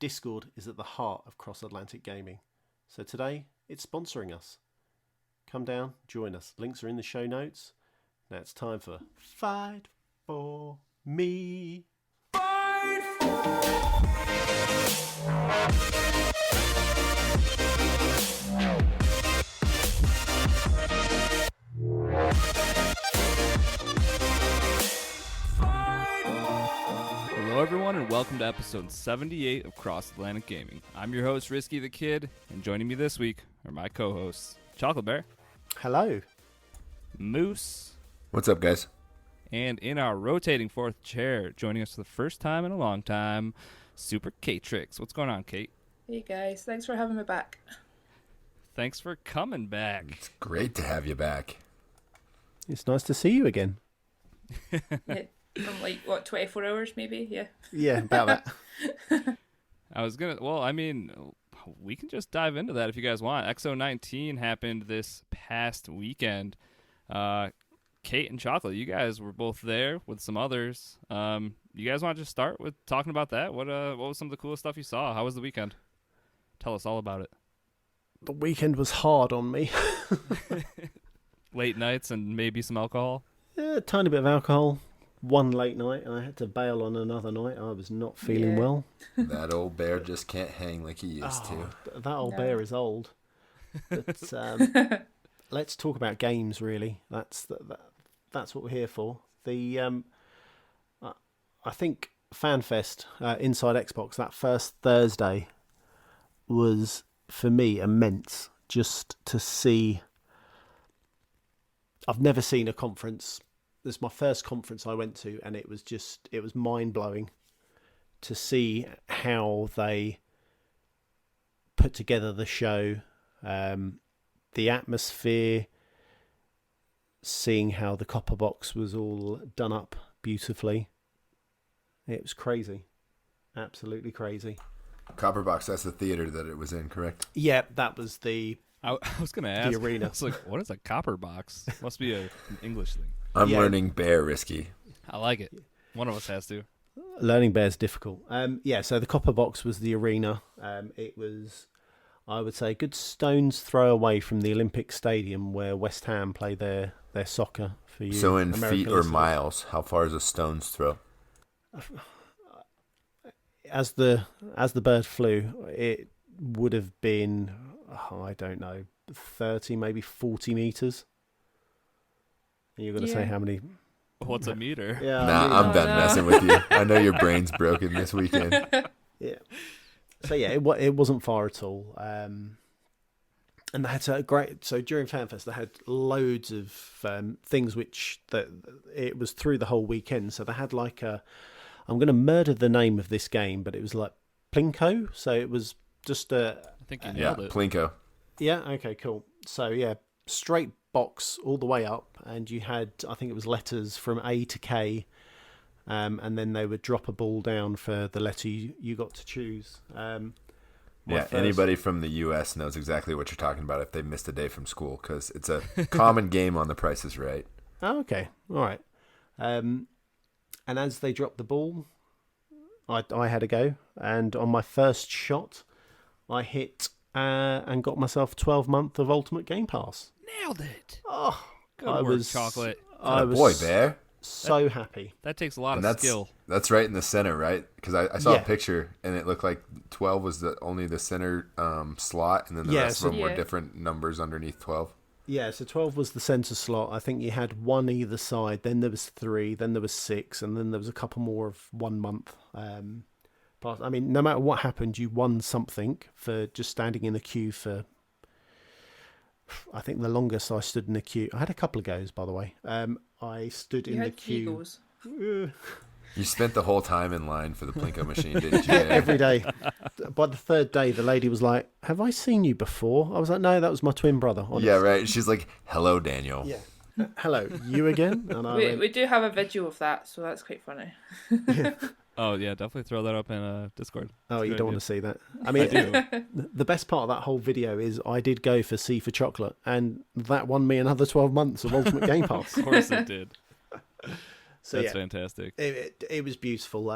Discord is at the heart of cross-Atlantic gaming. So today, it's sponsoring us. Come down, join us. Links are in the show notes. Now it's time for Fight For Me. Fight For Hello everyone and welcome to episode 78 of Cross Atlantic Gaming. I'm your host Risky the Kid, and joining me this week are my co-hosts Chocolate Bear. Hello. Moose. What's up, guys? And in our rotating fourth chair, joining us for the first time in a long time, Super K-Trix. What's going on, Kate? Hey guys, thanks for having me back. Thanks for coming back. It's great to have you back. It's nice to see you again. Yeah, from 24 hours maybe, yeah. Yeah, about that. We can just dive into that if you guys want. XO19 happened this past weekend. Kate and Chocolate, you guys were both there with some others. You guys want to just start with talking about that? What was some of the coolest stuff you saw? How was the weekend? Tell us all about it. The weekend was hard on me. Late nights and maybe some alcohol? Yeah, a tiny bit of alcohol. One late night, and I had to bail on another night. I was not feeling well. That old bear just can't hang like he used to. That old bear is old. But let's talk about games, really. That's what we're here for. I think FanFest inside Xbox, that first Thursday, was, for me, immense. Just to see... I've never seen a conference... This is my first conference I went to, and it was mind-blowing to see how they put together the show, the atmosphere, seeing how the copper box was all done up beautifully. It was crazy. Absolutely crazy. Copper box, that's the theater that it was in, correct? Yeah, that was the... I was going to ask. The arena. I was like, what is a copper box? Must be an English thing. I'm learning bear, Risky. I like it. One of us has to. Learning bear's difficult. So the copper box was the arena. It was, I would say, a good stone's throw away from the Olympic Stadium where West Ham play their soccer for you. So in American feet or listeners. miles, how far is a stone's throw? As the bird flew, it would have been, I don't know, 30, maybe 40 meters. You're going to say how many... What's a meter? Yeah, Nah, I'm done messing with you. I know your brain's broken this weekend. Yeah. So yeah, it wasn't far at all. And they had a great... So during FanFest, they had loads of things it was through the whole weekend. So they had like a... I'm going to murder the name of this game, but it was like Plinko. So it was just a... I think you nailed it. Plinko. Yeah, okay, cool. So yeah, straight box all the way up, and you had, I think it was letters from A to K, and then they would drop a ball down for the letter you got to choose. Anybody from the U.S. knows exactly what you're talking about if they missed a day from school, because it's a common game on The Price is Right. Oh, okay, all right. And as they dropped the ball, I had a go, and on my first shot, I hit and got myself 12-month of Ultimate Game Pass. Nailed it. Oh, Good work, Chocolate. I was boy, Bear. so happy. That takes a lot And of skill. That's right in the center, right? Because I saw Yeah. a picture, and it looked like 12 was only the center slot, and then the rest of them were different numbers underneath 12. Yeah, so 12 was the centre slot. I think you had one either side. Then there was 3. Then there was 6. And then there was a couple more of 1 month. But I mean, no matter what happened, you won something for just standing in the queue for... I think the longest I stood in the queue... I had a couple of goes, by the way. I stood in the queue... You had 3 goes. You spent the whole time in line for the Plinko machine, didn't you? Every day. By the third day, the lady was like, "Have I seen you before?" I was like, "No, that was my twin brother." Honest. Yeah, right. She's like, "Hello, Daniel." Yeah. Hello, you again? And I went, We do have a video of that, so that's quite funny. Oh, yeah, definitely throw that up in Discord. Oh, That's a you good don't idea. want to see that. I mean, I do. the best part of that whole video is I did go for C for chocolate, and that won me another 12 months of Ultimate Game Pass. Of course it did. So That's fantastic. it was beautiful.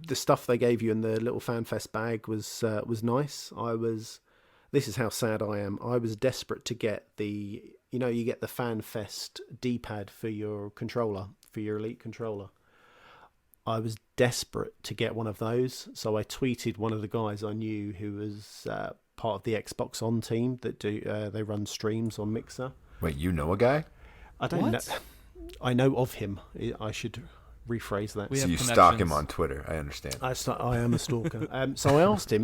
the stuff they gave you in the little FanFest bag was nice. This is how sad I am. I was desperate to get you get the FanFest D-pad for your controller, for your Elite controller. I was desperate to get one of those, so I tweeted one of the guys I knew who was part of the Xbox On team that they run streams on Mixer. Wait, you know a guy? I don't know. I know of him. I should rephrase that. So you stalk him on Twitter. I understand. I am a stalker. So I asked him,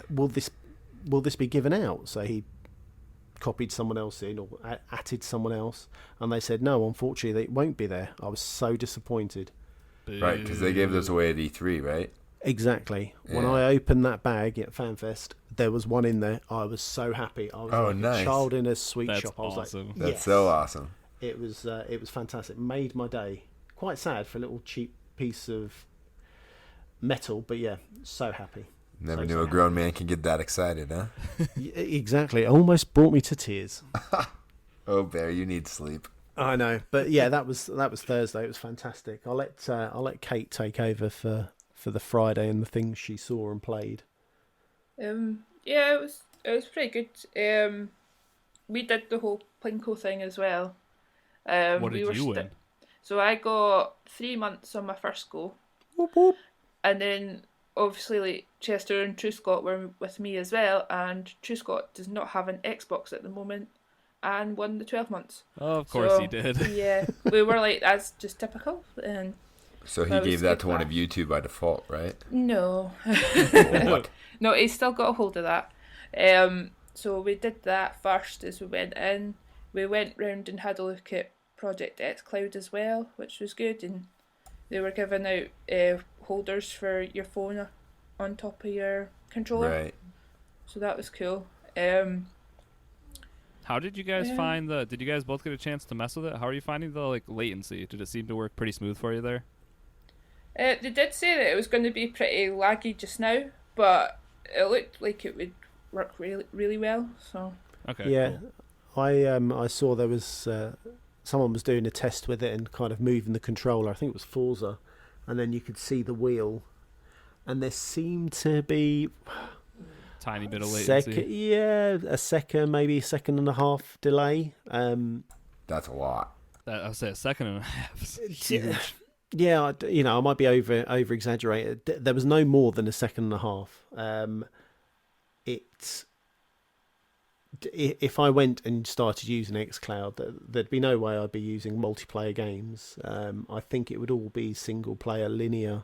will this be given out? So he copied someone else in or added someone else, and they said no, unfortunately it won't be there. I was so disappointed. Right, because they gave those away at E3, right? Exactly. Yeah. When I opened that bag at FanFest, there was one in there. I was so happy. I was nice. A child in a sweet That's shop. I was awesome. like, That's yes. so awesome. It was fantastic. Made my day. Quite sad for a little cheap piece of metal, but yeah, so happy. Never knew a grown man could get that excited, huh? Exactly. It almost brought me to tears. Oh, Bear, you need sleep. I know, but yeah, that was Thursday. It was fantastic. I'll let Kate take over for the Friday and the things she saw and played. Yeah, it was pretty good. We did the whole Plinko thing as well. What did you win? So I got 3 months on my first go. Whoop, whoop. And then obviously like Chester and True Scott were with me as well, and True Scott does not have an Xbox at the moment and won the 12 months. Oh, of course he did. Yeah, we were like, that's just typical. And so he gave that to one of you two by default, right? no. What? No, he's still got a hold of that. So we did that first as we went in. We went round and had a look at Project xCloud as well, which was good, and they were giving out holders for your phone on top of your controller. Right. So that was cool. How did you guys find did you guys both get a chance to mess with it? How are you finding the latency? Did it seem to work pretty smooth for you there? They did say that it was going to be pretty laggy just now, but it looked like it would work really, really well. So Okay. Yeah, cool. I saw there was someone was doing a test with it and kind of moving the controller. I think it was Forza, and then you could see the wheel, and there seemed to be Tiny bit of latency. a second, maybe a second and a half delay. That's a lot. I'll say a second and a half. Is huge. Yeah, I might be over exaggerated. There was no more than a second and a half. If I went and started using xCloud, there'd be no way I'd be using multiplayer games. I think it would all be single player linear.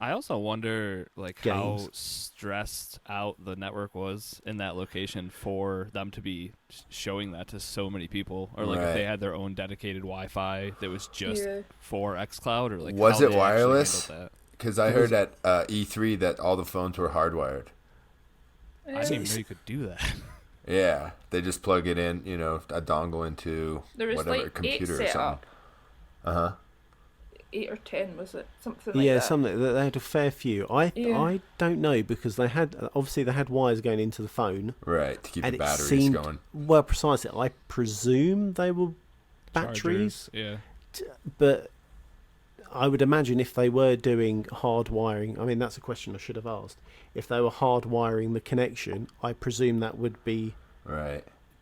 I also wonder games. How stressed out the network was in that location for them to be showing that to so many people, or if they had their own dedicated Wi-Fi that was just for xCloud, or was how it they wireless? Because I heard at E3 that all the phones were hardwired. I didn't even know you could do that. Yeah, they just plug it in, a dongle into whatever computer or something. 8 or 10 was it? Something like that. Yeah, something. They had a fair few. I don't know, because they had wires going into the phone. Right, to keep the batteries going. Well, precisely. I presume they were batteries. Chargers, yeah. But I would imagine if they were doing hard wiring, I mean, that's a question I should have asked. If they were hard wiring the connection, I presume that would be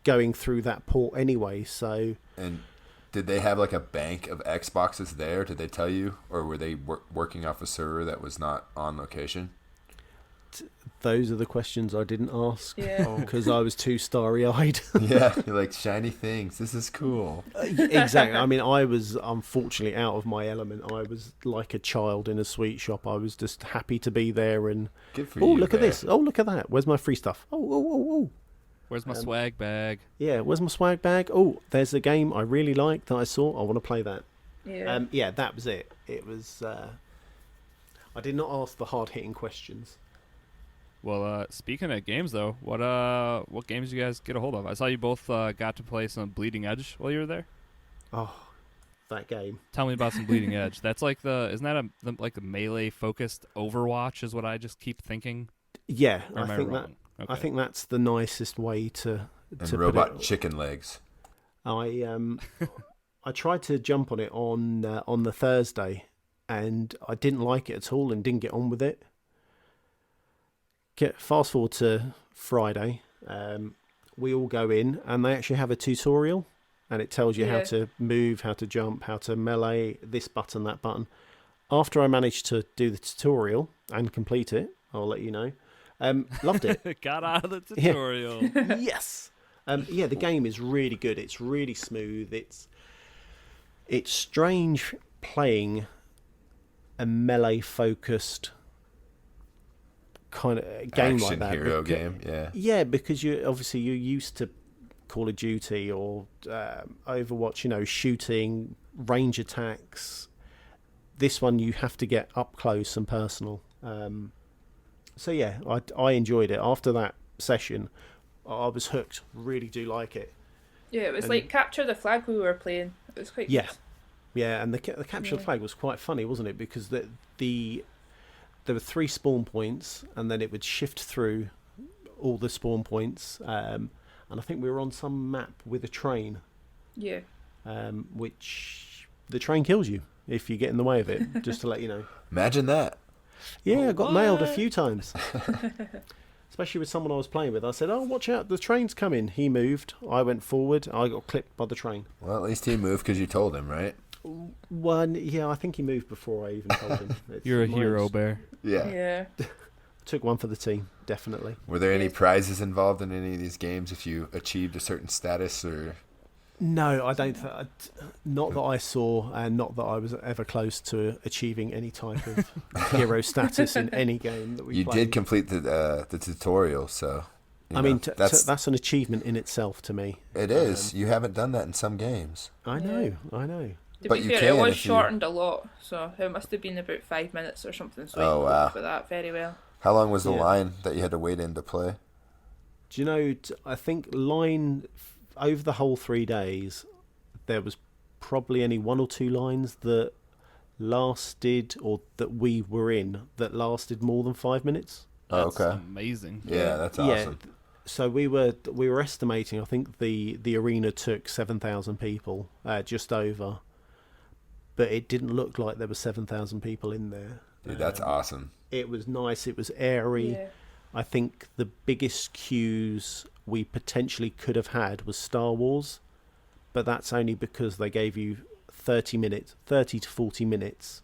going through that port anyway. So. And did they have a bank of Xboxes there? Did they tell you, or were they working off a server that was not on location? Those are the questions I didn't ask. Yeah. Because I was too starry-eyed. Yeah, you're like, shiny things. This is cool. Exactly. I mean, I was unfortunately out of my element. I was like a child in a sweet shop. I was just happy to be there and... Good for you, look at this. Oh, look at that. Where's my free stuff? Oh. Where's my swag bag? Yeah, where's my swag bag? Oh, there's a game I really like that I saw. I want to play that. Yeah. That was it. It was... I did not ask the hard-hitting questions. Well, speaking of games, though, what games did you guys get a hold of? I saw you both got to play some Bleeding Edge while you were there. Oh, that game. Tell me about some Bleeding Edge. That's isn't that a melee-focused Overwatch is what I just keep thinking? Yeah, or am I think wrong? I think that's the nicest way to robot put it. Chicken legs. I tried to jump on it on the Thursday, and I didn't like it at all and didn't get on with it. Fast forward to Friday, we all go in and they actually have a tutorial, and it tells you how to move, how to jump, how to melee, this button, that button. After I managed to do the tutorial and complete it, I'll let you know. Loved it. Got out of the tutorial. Yeah. Yes. The game is really good. It's really smooth. It's strange playing a melee-focused kind of game action like that. Hero game, yeah. Yeah, because you're used to Call of Duty or Overwatch, shooting, range attacks. This one you have to get up close and personal. So yeah, I enjoyed it. After that session, I was hooked. Really do like it. Yeah, it was like Capture the Flag we were playing. It was quite good. Yeah, and the Capture the Flag was quite funny, wasn't it? Because there were 3 spawn points, and then it would shift through all the spawn points. And I think we were on some map with a train. Yeah. Which the train kills you if you get in the way of it, just to let you know. Imagine that. Yeah, I got nailed a few times. Especially with someone I was playing with. I said, "Oh, watch out, the train's coming." He moved. I went forward. I got clipped by the train. Well, at least he moved because you told him, right? I think he moved before I even told him. You're a hero, Bear. Yeah. Yeah. Took one for the team, definitely. Were there any prizes involved in any of these games if you achieved a certain status or? No, I don't. Not that I saw, and not that I was ever close to achieving any type of hero status in any game that we You played. did complete the tutorial, so. That's an achievement in itself to me. It is. You haven't done that in some games. I know. To But be you fair, can it was if you- shortened a lot, so it must have been about 5 minutes or something. So Oh, I wow. worked with that very well. How long was the Yeah. line that you had to wait in to play? Do you know? I think over the whole 3 days, there was probably only 1 or 2 lines that lasted, or that we were in, that lasted more than 5 minutes. That's okay. amazing. Yeah, that's awesome. Yeah. So we were estimating. I think the arena took 7,000 people, just over. But it didn't look like there were 7,000 people in there. Dude, that's awesome. It was nice. It was airy. Yeah. I think the biggest queues we potentially could have had was Star Wars, but that's only because they gave you 30 to 40 minutes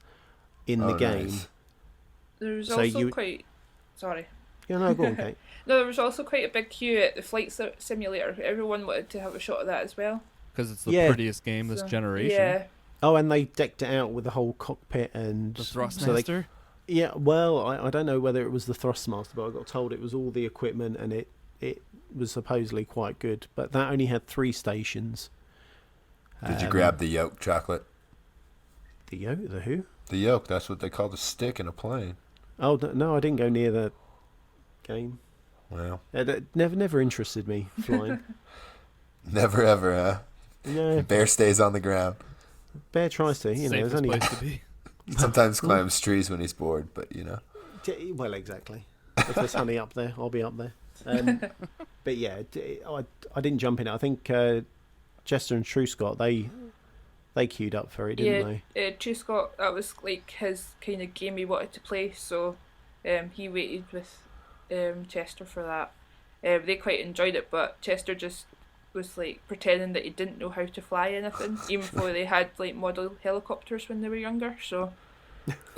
in the game. Nice. There was So also quite. Sorry. Yeah, no, go on, Kate. No, there was also quite a big queue at the flight simulator. Everyone wanted to have a shot of that as well. Because it's the Yeah. prettiest game this So, generation. Yeah. Oh, and they decked it out with the whole cockpit and The so they- Thrustmaster. Yeah, well, I don't know whether it was the Thrustmaster, but I got told it was all the equipment, and it was supposedly quite good. But that only had 3 stations. Did you grab the yoke chocolate? The yoke? The who? The yoke, that's what they call the stick in a plane. Oh no, I didn't go near the game. Well, It never interested me flying. never ever, huh? No, Bear stays on the ground. Bear tries to. There's Safest only place to be. Sometimes climbs trees when he's bored, but well, exactly. If there's honey up there, I'll be up there. But yeah, I didn't jump in it. I think Chester and Truscott they queued up for it, didn't they? True Scott, that was like his kind of game he wanted to play, so he waited with Chester for that. They quite enjoyed it, but Chester just was like pretending that he didn't know how to fly anything, even though they had like model helicopters when they were younger. So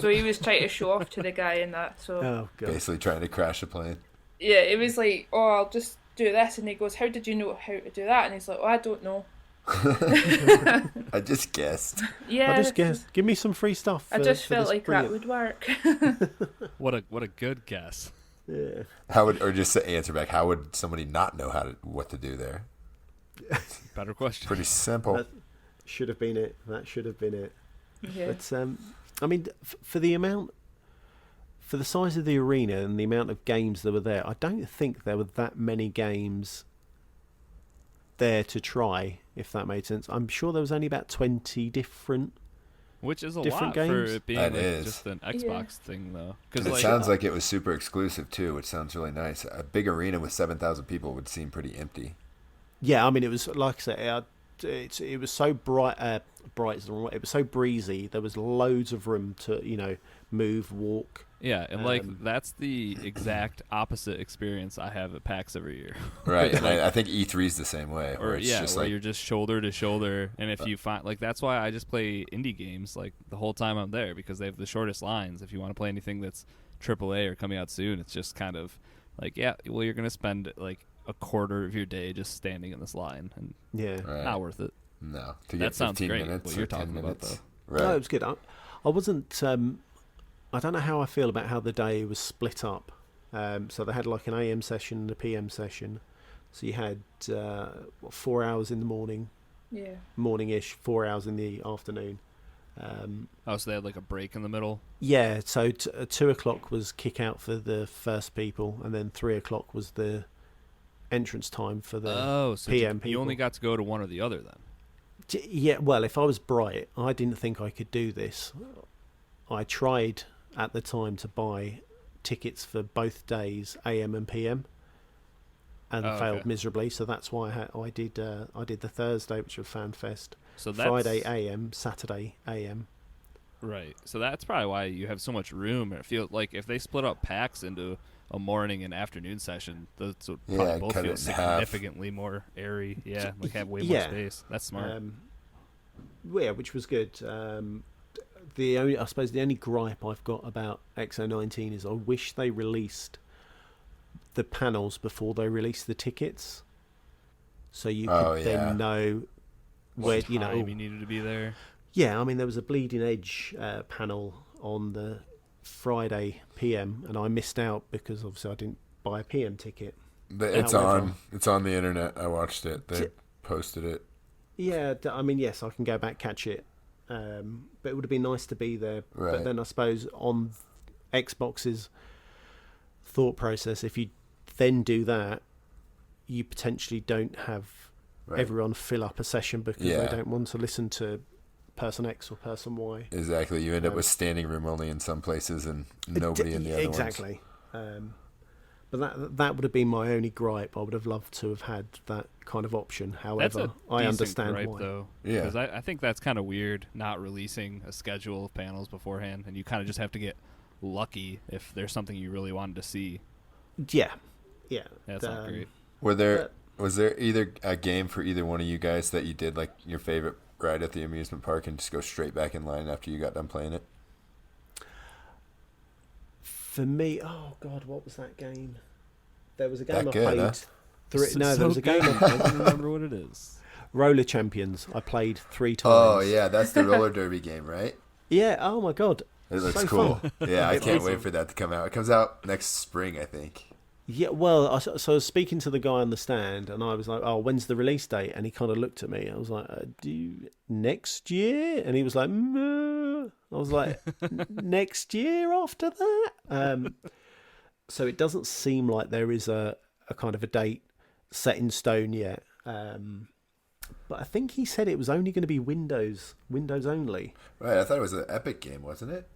he was trying to show off to the guy in that. So Oh god. basically trying to crash a plane. yeah, it was like, oh, I'll just do this, and he goes, how did you know how to do that? And he's like, oh, I don't know. I just guessed. Yeah, I just guessed. Give me some free stuff. I just felt this like brilliant- that would work. What a good guess. Yeah. Or just to answer back, how would somebody not know what to do there? Better question. Pretty simple. That should have been it. That should have been it. Yeah. But I mean, for the size of the arena and the amount of games that were there, I don't think there were that many games there to try, if that made sense. I'm sure there was only about 20 different. Which is a Different lot games? for it being That like is. just an Xbox thing, though. And it sounds like it was super exclusive too, which sounds really nice. A big arena with 7,000 people would seem pretty empty. Yeah, I mean, it was like I said, it was so bright. Bright is the wrong word. It was so breezy. There was loads of room to move, walk. Yeah, and that's the exact opposite experience I have at PAX every year. Right, and I think E3's the same way. Where you're just shoulder to shoulder, and if you find that's why I just play indie games the whole time I'm there, because they have the shortest lines. If you want to play anything that's AAA or coming out soon, it's just kind of you're gonna spend a quarter of your day just standing in this line, and not worth it. No, to get that sounds 15 great. minutes What you're talking about, though. Right. No, it was good. I wasn't. I don't know how I feel about how the day was split up. So they had an AM session and a PM session. So you had 4 hours in the morning, morning-ish, 4 hours in the afternoon. So they had a break in the middle? Yeah, so 2 o'clock was kick out for the first people, and then 3 o'clock was the entrance time for the PM people. You only got to go to one or the other then? Yeah, well, if I was bright, I didn't think I could do this. I tried at the time to buy tickets for both days, AM and PM, and failed miserably. So that's why I did the Thursday, which was FanFest. So that's Friday AM, Saturday AM. Right. So that's probably why you have so much room. I feel like if they split up PAX into a morning and afternoon session, those would probably both feel significantly more airy. Yeah, have way more space. That's smart. Which was good. I suppose the only gripe I've got about XO19 is I wish they released the panels before they released the tickets, so you could then know where you needed to be there. Yeah, I mean there was a Bleeding Edge panel on the Friday PM, and I missed out because obviously I didn't buy a PM ticket. It's on the internet. I watched it. They posted it. Yeah, I mean yes, I can go back catch it. But it would have been nice to be there. Right. But then I suppose on Xbox's thought process, if you then do that, you potentially don't have everyone fill up a session because they don't want to listen to person X or person Y. Exactly. You end up with standing room only in some places and nobody in the other ones. Exactly. But that would have been my only gripe. I would have loved to have had that kind of option. However, I understand gripe, why. Though, yeah, because I think that's kind of weird not releasing a schedule of panels beforehand, and you kind of just have to get lucky if there's something you really wanted to see. Yeah. That's not great. Was there either a game for either one of you guys that you did your favorite ride at the amusement park and just go straight back in line after you got done playing it? For me, oh God, what was that game? There was a game I played. Huh? There was a game. I don't remember what it is. Roller Champions. I played 3 times. Oh yeah, that's the roller derby game, right? Yeah. Oh my God. It looks so cool. Fun. Yeah, I can't wait for that to come out. It comes out next spring, I think. Yeah, well, so I was speaking to the guy on the stand, and I was like, "Oh, when's the release date?" And he kind of looked at me. I was like, "Next year?" And he was like, "I was like, "Next year after that?" So it doesn't seem like there is a kind of a date set in stone yet. But I think he said it was only going to be Windows only. Right, I thought it was an Epic game, wasn't it?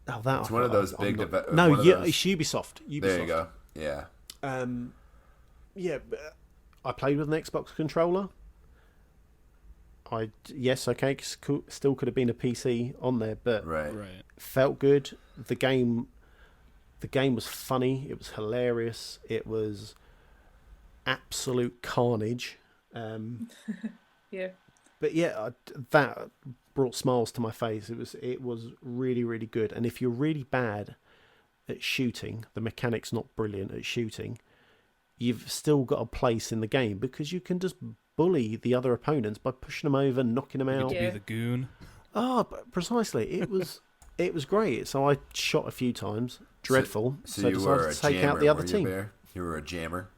Oh, that it's one of those big. it's Ubisoft. There you go. Yeah. Yeah. I played with an Xbox controller. Still could have been a PC on there, but right. Felt good. The game was funny. It was hilarious. It was absolute carnage. Yeah. But yeah, that brought smiles to my face. It was really, really good. And if you're really bad at shooting, the mechanic's not brilliant at shooting, you've still got a place in the game because you can just bully the other opponents by pushing them over, knocking them out. You get to be the goon. Oh, precisely. It was great. So I shot a few times. Dreadful. So I decided to take out the other team. You were a jammer.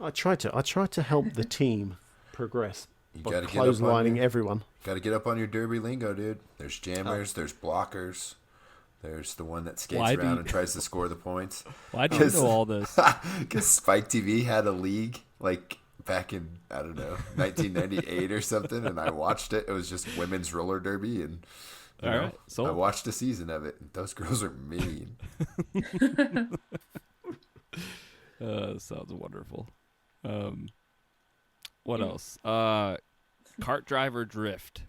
I tried to help the team progress. You by clotheslining everyone. Got to get up on your derby lingo, dude. There's jammers, there's blockers, there's the one that skates around and tries to score the points. Why do you know all this? Because Spike TV had a league back in, I don't know, 1998 or something, and I watched it. It was just women's roller derby, and I watched a season of it. And those girls are mean. Sounds wonderful. What else? Kart Driver Drift.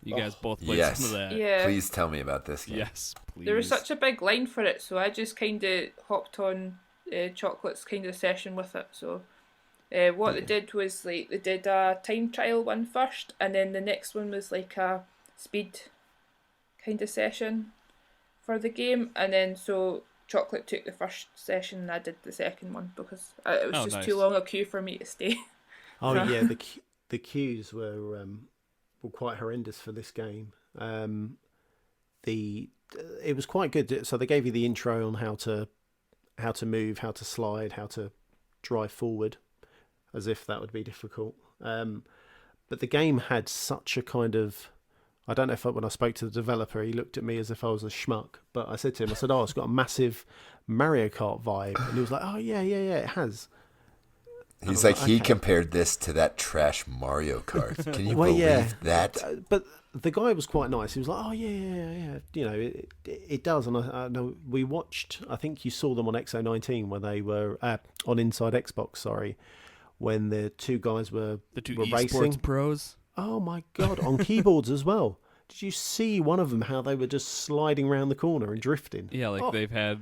You guys both played some of that. Yeah. Please tell me about this game. Yes, please. There was such a big line for it, so I just kind of hopped on Chocolate's kind of session with it. So what they did was they did a time trial one first, and then the next one was a speed kind of session for the game, and then so Chocolate took the first session and I did the second one because it was just too long a queue for me to stay. Oh yeah, the queues were quite horrendous for this game. It was quite good. So they gave you the intro on how to move, how to slide, how to drive forward, as if that would be difficult. But the game had such a kind of, I don't know if when I spoke to the developer, he looked at me as if I was a schmuck. But I said to him, oh, it's got a massive Mario Kart vibe. And he was like, oh, yeah, it has. He's like, he compared this to that trash Mario Kart. Can you believe that? But the guy was quite nice. He was like, oh, yeah. You know, it does. And I know we watched, I think you saw them on XO19 when they were, on Inside Xbox, sorry, when the two guys were racing. Pros. Oh, my God, on keyboards as well. Did you see one of them, how they were just sliding around the corner and drifting? Yeah, they've had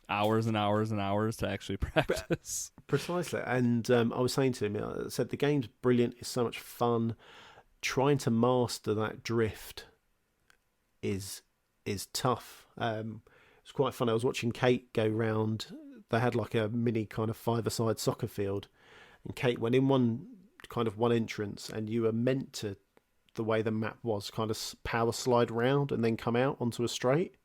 hours and hours and hours to actually practice. Precisely. And I was saying to him, I said, the game's brilliant. It's so much fun. Trying to master that drift is tough. It's quite fun. I was watching Kate go round. They had like a mini kind of five-a-side soccer field. And Kate went in one entrance, and you were meant to, the way the map was, kind of power slide round and then come out onto a straight.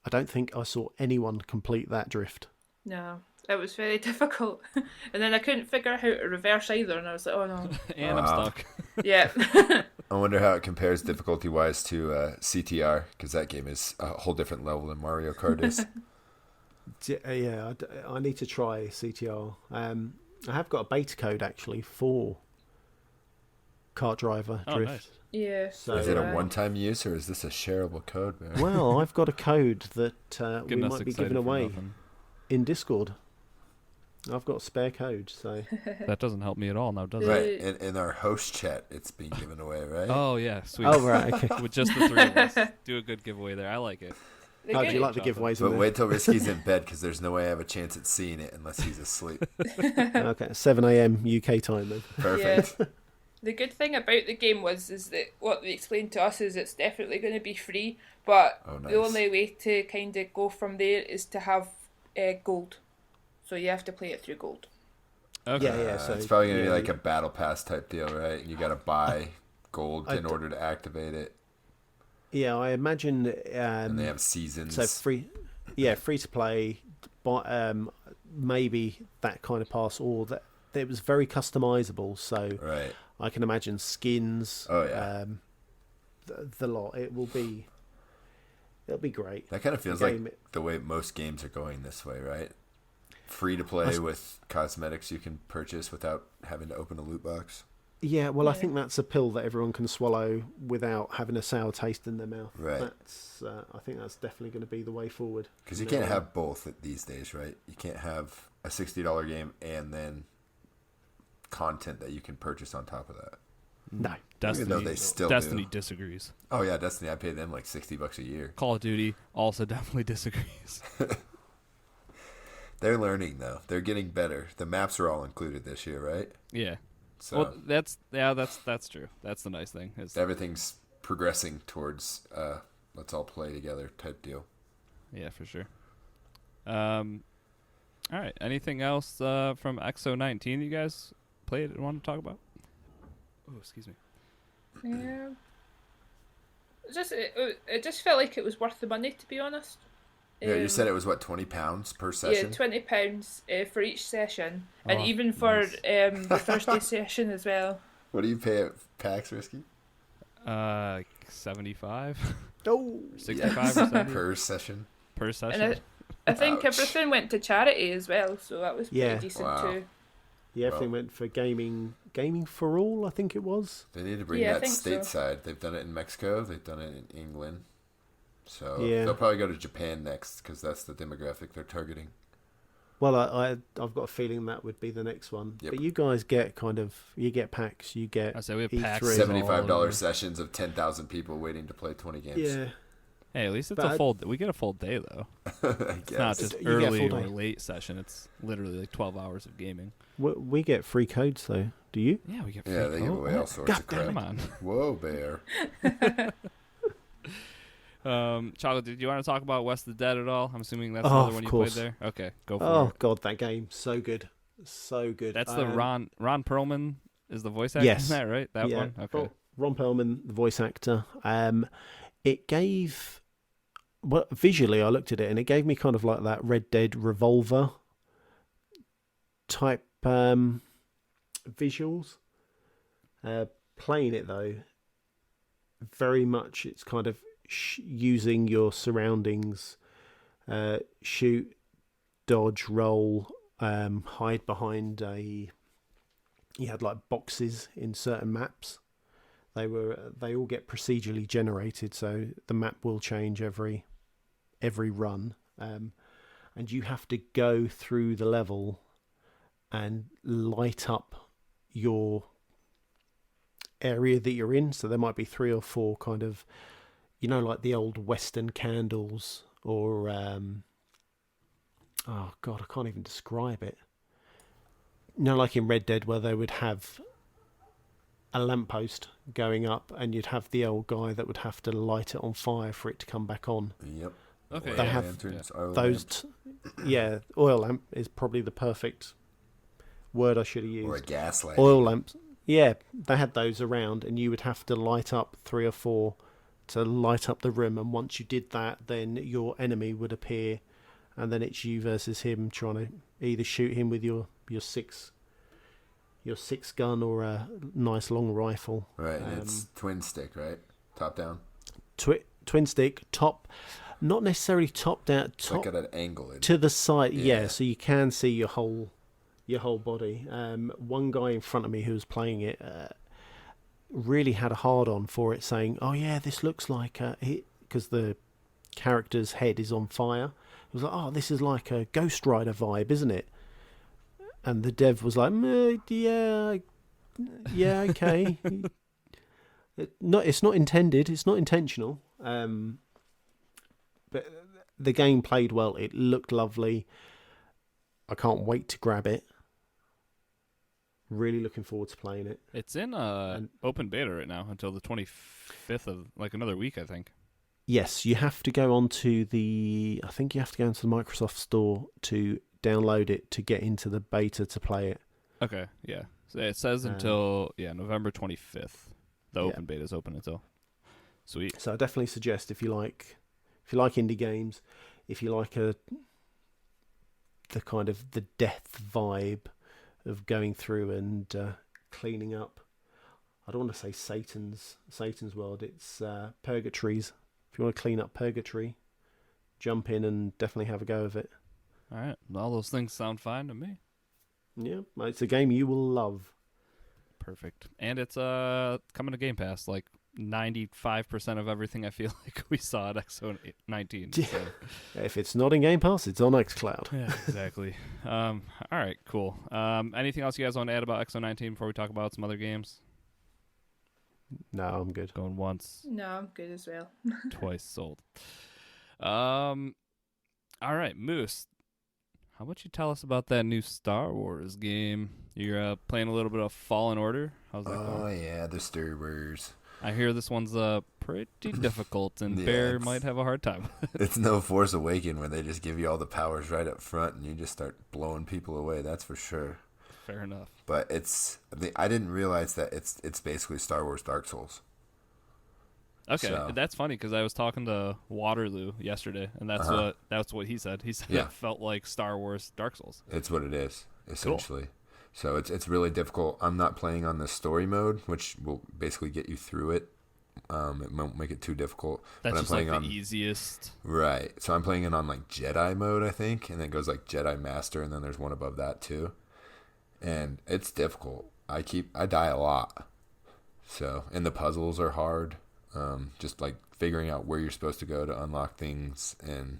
I don't think I saw anyone complete that drift. No, it was very difficult. And then I couldn't figure out how to reverse either, and I was like, oh no. And I'm stuck. Yeah. I wonder how it compares difficulty-wise to CTR, because that game is a whole different level than Mario Kart is. Yeah, I need to try CTR. I have got a beta code, actually, for Kart Driver Drift. Nice. Yeah. So, is it a one-time use, or is this a shareable code, man? Well, I've got a code that we might be giving away in Discord. I've got a spare code, so... That doesn't help me at all now, does it? Right, in our host chat, it's being given away, right? Oh, yeah, sweet. Oh, right, okay. With just the three of us. Do a good giveaway there. I like it. Do you like the giveaways? But wait till Risky's in bed, because there's no way I have a chance at seeing it unless he's asleep. Okay, 7 a.m. UK time then. Perfect. Yeah. The good thing about the game is that what they explained to us is it's definitely going to be free, but the only way to kind of go from there is to have gold. So you have to play it through gold. Okay. Yeah. So it's probably going to be like a battle pass type deal, right? You got to buy gold in order to activate it. Yeah, I imagine. And they have seasons. So free to play, but maybe that kind of pass, or that it was very customizable. So right. I can imagine skins. Oh yeah. The lot. It'll be great. That kind of feels like the way most games are going this way, right? Free to play with cosmetics you can purchase without having to open a loot box. Yeah, well, I think that's a pill that everyone can swallow without having a sour taste in their mouth. Right. I think that's definitely going to be the way forward. Because you can't have both these days, right? You can't have a $60 game and then content that you can purchase on top of that. No. Destiny disagrees. Oh, yeah, Destiny. I pay them like $60 a year. Call of Duty also definitely disagrees. They're learning, though. They're getting better. The maps are all included this year, right? Yeah. So well, that's true. That's the nice thing. Everything's progressing towards let's all play together type deal. Yeah, for sure. All right. Anything else from XO19 you guys played and want to talk about? Oh, excuse me. Yeah. It just felt like it was worth the money, to be honest. Yeah, you said it was, what, £20 per session? Yeah, £20 for each session. And even for the Thursday session as well. What do you pay at PAX, Risky? 75. Oh, 65 or 70. Per session. Per session. And I think everything went to charity as well, so that was pretty decent too. Yeah, everything went for gaming for all, I think it was. They need to bring that stateside. So. They've done it in Mexico. They've done it in England. So they'll probably go to Japan next because that's the demographic they're targeting. Well, I've got a feeling that would be the next one. Yep. But you guys get you get packs, you get I say we have E3. packs. $75 sessions of 10,000 people waiting to play 20 games. Yeah. Hey, at least it's a full. We get a full day though. I It's not guess. just You get a early full or day. late session. It's literally like 12 hours of gaming. We get free codes though. Do you? Yeah, we get free Yeah, they give code. away all sorts God of crap. Come on. Whoa, bear. Chocolate, did you want to talk about West of the Dead at all? I'm assuming that's Oh, another of one you course. played there. Okay, go for Oh it. god, that game so good, so good. That's the Ron Perlman is the voice actor Yes. in that, right? That yeah, one. Okay. Ron Perlman, the voice actor. It gave. Well, visually, I looked at it and it gave me kind of like that Red Dead Revolver type visuals. Playing it though, very much it's kind of using your surroundings, shoot, dodge, roll, hide behind a. You had like boxes in certain maps. They all get procedurally generated, so the map will change every run, and you have to go through the level and light up your area that you're in. So there might be 3 or 4 kind of, like the old Western candles, or oh god, I can't even describe it. Like in Red Dead, where they would have a lamppost going up and you'd have the old guy that would have to light it on fire for it to come back on. Yep. Okay. They have lanterns, oil those lamps. Oil lamp is probably the perfect word I should have used. Or a gas light. Oil lamps, they had those around and you would have to light up 3 or 4 to light up the room, and once you did that then your enemy would appear, and then it's you versus him trying to either shoot him with your 6 gun or a nice long rifle. Right, and it's twin stick, right? Top down. Twin stick, top, not necessarily top down, It's top like at an angle. to the side. Yeah. So you can see your whole body. One guy in front of me who was playing it really had a hard on for it, saying, "Oh yeah, this looks like because the character's head is on fire." It was like, "Oh, this is like a Ghost Rider vibe, isn't it?" And the dev was like, "Yeah, okay." It's not intended. It's not intentional. But the game played well. It looked lovely. I can't wait to grab it. Really looking forward to playing it. It's in open beta right now until the 25th of another week, I think. Yes, you have to go onto the. I think you have to go into the Microsoft Store to download it to get into the beta to play it. Okay, yeah. So it says until November 25th. The open beta is open until. Sweet. So I definitely suggest if you like indie games, if you like the kind of the death vibe of going through and cleaning up. I don't want to say Satan's world. It's Purgatory's. If you want to clean up Purgatory, jump in and definitely have a go of it. All right. All those things sound fine to me. Yeah, it's a game you will love. Perfect. And it's coming to Game Pass, like 95% of everything I feel like we saw at XO19. So. If it's not in Game Pass, it's on xCloud. Yeah, exactly. All right, cool. Anything else you guys want to add about XO19 before we talk about some other games? No, I'm good. Going once. No, I'm good as well. Twice sold. All right, Moose. How about you tell us about that new Star Wars game? You're playing a little bit of Fallen Order. How's that going? Oh, yeah, the Star Wars. I hear this one's pretty difficult, and Yeah, Bear might have a hard time. It's no Force Awakens where they just give you all the powers right up front and you just start blowing people away. That's for sure. Fair enough. But I didn't realize that it's basically Star Wars Dark Souls. Okay, So. that's funny because I was talking to Waterloo yesterday, and that's what he said. He said it felt like Star Wars Dark Souls. It's what it is, essentially. Cool. So it's really difficult. I'm not playing on the story mode, which will basically get you through it. It won't make it too difficult. That's but I'm just playing like on the easiest. Right. So I'm playing it on like Jedi mode, I think, and then it goes like Jedi Master, and then there's one above that too. And it's difficult. I die a lot. So, and the puzzles are hard. Just like figuring out where you're supposed to go to unlock things. And,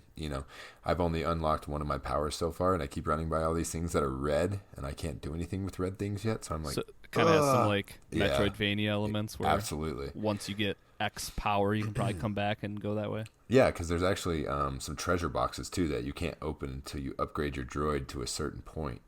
I've only unlocked one of my powers so far, and I keep running by all these things that are red, and I can't do anything with red things yet. So I'm like, kind of has some like Metroidvania elements where absolutely. Once you get X power, you can probably come back and go that way. Yeah, because there's actually some treasure boxes too that you can't open until you upgrade your droid to a certain point.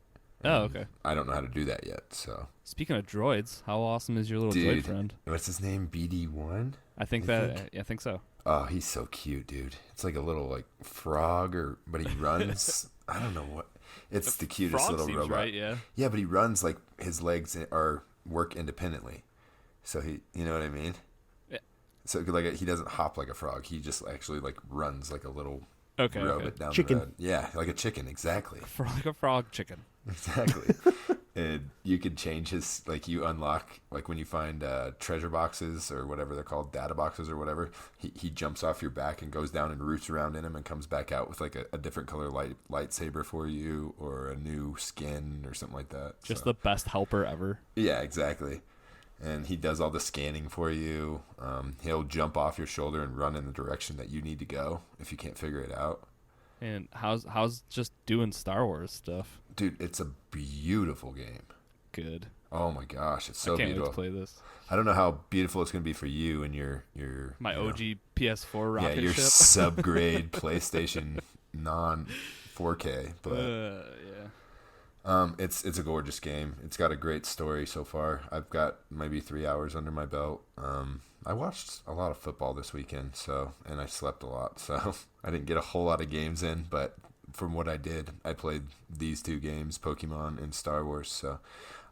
Oh, okay. I don't know how to do that yet. So speaking of droids, how awesome is your little droid friend? What's his name? BD1? I think so. Oh, he's so cute, dude. It's like a little like frog, but he runs. I don't know what. It's the cutest little robot. Right, yeah. Yeah, but he runs like his legs work independently. So you know what I mean? Yeah. So like he doesn't hop like a frog. He just actually like runs like a little robot down the road. Yeah, like a chicken, exactly. Like a frog chicken. Exactly. And you can change his, like you unlock, like when you find treasure boxes or whatever they're called, data boxes or whatever, he jumps off your back and goes down and roots around in them and comes back out with like a different color lightsaber for you or a new skin or something like that. Just the best helper ever. Yeah, exactly. And he does all the scanning for you. He'll jump off your shoulder and run in the direction that you need to go if you can't figure it out. And how's just doing Star Wars stuff? Dude, it's a beautiful game. Good. Oh my gosh, it's so beautiful. I can't wait to play this. I don't know how beautiful it's going to be for you and your my OG PS4 rocket ship. Yeah, your subgrade PlayStation non 4K, but it's a gorgeous game. It's got a great story so far. I've got maybe 3 hours under my belt. I watched a lot of football this weekend, and I slept a lot, so I didn't get a whole lot of games in, but from what I did, I played these 2 games, Pokemon and Star Wars, so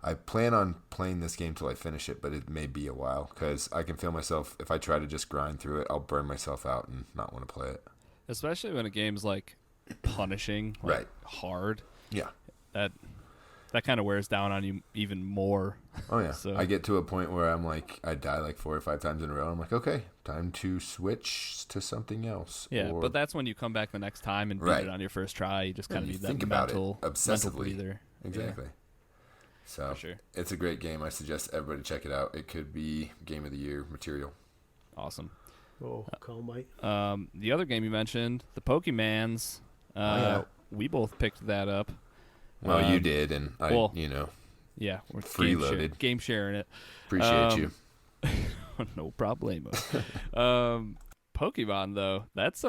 I plan on playing this game till I finish it, but it may be a while, because I can feel myself, if I try to just grind through it, I'll burn myself out and not want to play it. Especially when a game's, like, punishing, like, hard. Yeah. That kind of wears down on you even more. Oh, yeah. So I get to a point where I'm like, I die like 4 or 5 times in a row. I'm like, okay, time to switch to something else. Yeah, but that's when you come back the next time and beat it on your first try. You just kind of need that mental breather. Exactly. Yeah. So sure. It's a great game. I suggest everybody check it out. It could be Game of the Year material. Awesome. Oh, can't wait. The other game you mentioned, the Pokemans, we both picked that up. Well, you did, and yeah, we're freeloaded. Game sharing it. Appreciate you. No problemo. Pokemon though, that's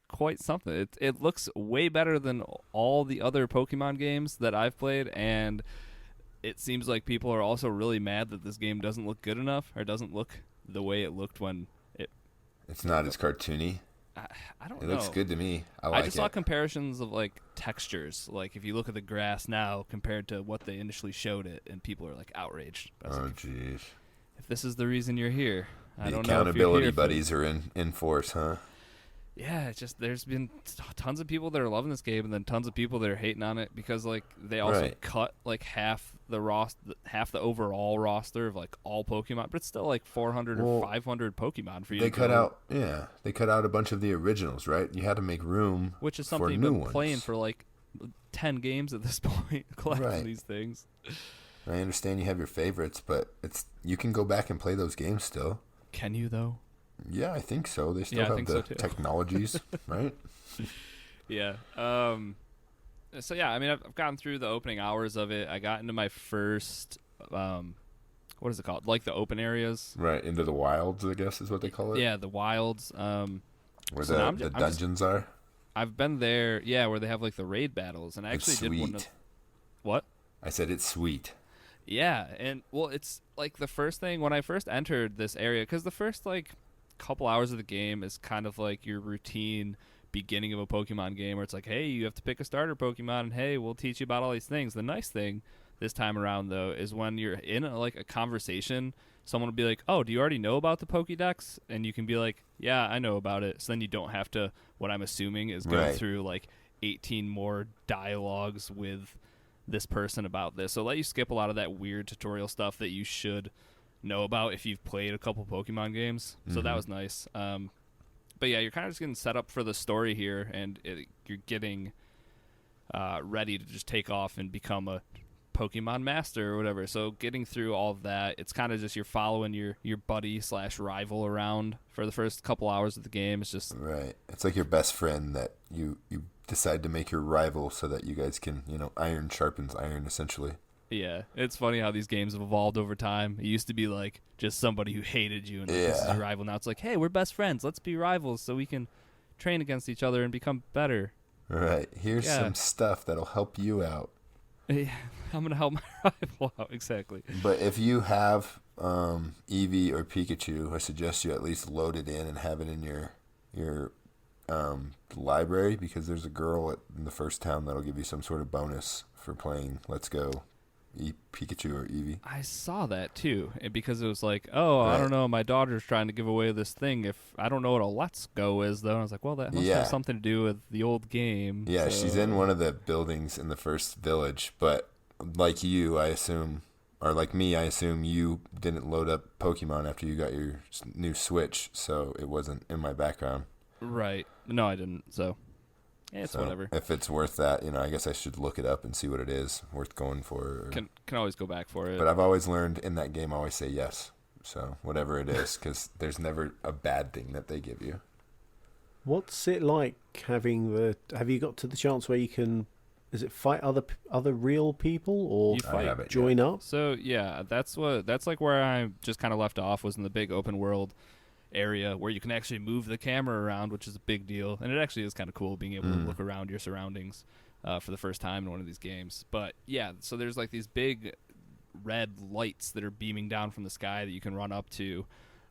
quite something. It looks way better than all the other Pokemon games that I've played, and it seems like people are also really mad that this game doesn't look good enough or doesn't look the way it looked when it's not as cartoony. I don't know. It looks good to me. I just saw comparisons of like textures. Like if you look at the grass now compared to what they initially showed it, and people are like outraged. Oh jeez. If this is the reason you're here, I don't know. The accountability buddies are in force, huh? Yeah, it's just there's been tons of people that are loving this game, and then tons of people that are hating on it because like they also cut like half the overall roster of like all Pokemon, but it's still like 400 or 500 Pokemon for you. They cut out a bunch of the originals, right? You had to make room, which is something you've been playing for like 10 games at this point, collecting these things. I understand you have your favorites, but you can go back and play those games still. Can you though? Yeah, I think so. They still have the technologies, right? Yeah. So yeah, I mean, I've gotten through the opening hours of it. I got into my first, what is it called? Like the open areas. Right, into the wilds, I guess is what they call it. Yeah, the wilds. Where the dungeons are. I've been there, where they have like the raid battles, and I actually did one. What? I said it's sweet. Yeah, and well, it's like the first thing when I first entered this area, because the first like couple hours of the game is kind of like your routine beginning of a Pokemon game where it's like, hey, you have to pick a starter Pokemon, and hey, we'll teach you about all these things. The nice thing this time around though is when you're in a conversation, someone will be like, oh, do you already know about the Pokédex? And you can be like, yeah, I know about it. So then you don't have to, what I'm assuming is go through like 18 more dialogues with this person about this. So let you skip a lot of that weird tutorial stuff that you should know about if you've played a couple Pokemon games. So that was nice. But yeah, you're kind of just getting set up for the story here, and you're getting ready to just take off and become a Pokemon Master or whatever. So getting through all of that, it's kind of just you're following your buddy / rival around for the first couple hours of the game. It's just right. It's like your best friend that you decide to make your rival so that you guys can, iron sharpens iron essentially. Yeah, it's funny how these games have evolved over time. It used to be like just somebody who hated you and this is your rival. Now it's like, hey, we're best friends. Let's be rivals so we can train against each other and become better. Right. Here's some stuff that'll help you out. Yeah, I'm going to help my rival out, exactly. But if you have Eevee or Pikachu, I suggest you at least load it in and have it in your library, because there's a girl in the first town that'll give you some sort of bonus for playing Let's Go Pikachu or Eevee. I saw that too, and because it was like, I don't know, my daughter's trying to give away this thing. If I don't know what a Let's Go is, though, and I was like, well, that must have something to do with the old game. Yeah, so. She's in one of the buildings in the first village, but like you, I assume, or like me, I assume you didn't load up Pokemon after you got your new Switch, so it wasn't in my background. Right. No, I didn't, so... It's whatever. If it's worth that, I guess I should look it up and see what it is worth going for. Can always go back for it. But I've always learned in that game, I always say yes. So whatever it is, because there's never a bad thing that they give you. What's it like have you got to the chance where you can, is it fight other real people or join up? So yeah, that's like where I just kind of left off, was in the big open world area where you can actually move the camera around, which is a big deal, and it actually is kind of cool being able to look around your surroundings for the first time in one of these games. But yeah, so there's like these big red lights that are beaming down from the sky that you can run up to,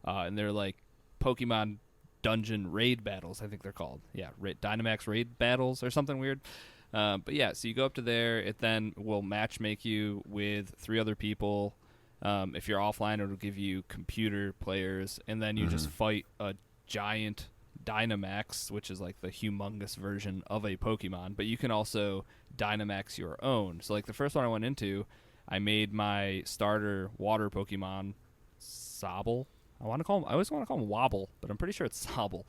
and they're like Pokemon dungeon raid battles, I think they're called. Yeah, Dynamax raid battles or something weird. But yeah, so you go up to there, it then will match make you with 3 other people. If you're offline, it'll give you computer players, and then you just fight a giant Dynamax, which is like the humongous version of a Pokemon, but you can also Dynamax your own. So like the first one I went into, I made my starter water Pokemon Sobble. I always want to call him Wobble, but I'm pretty sure it's Sobble.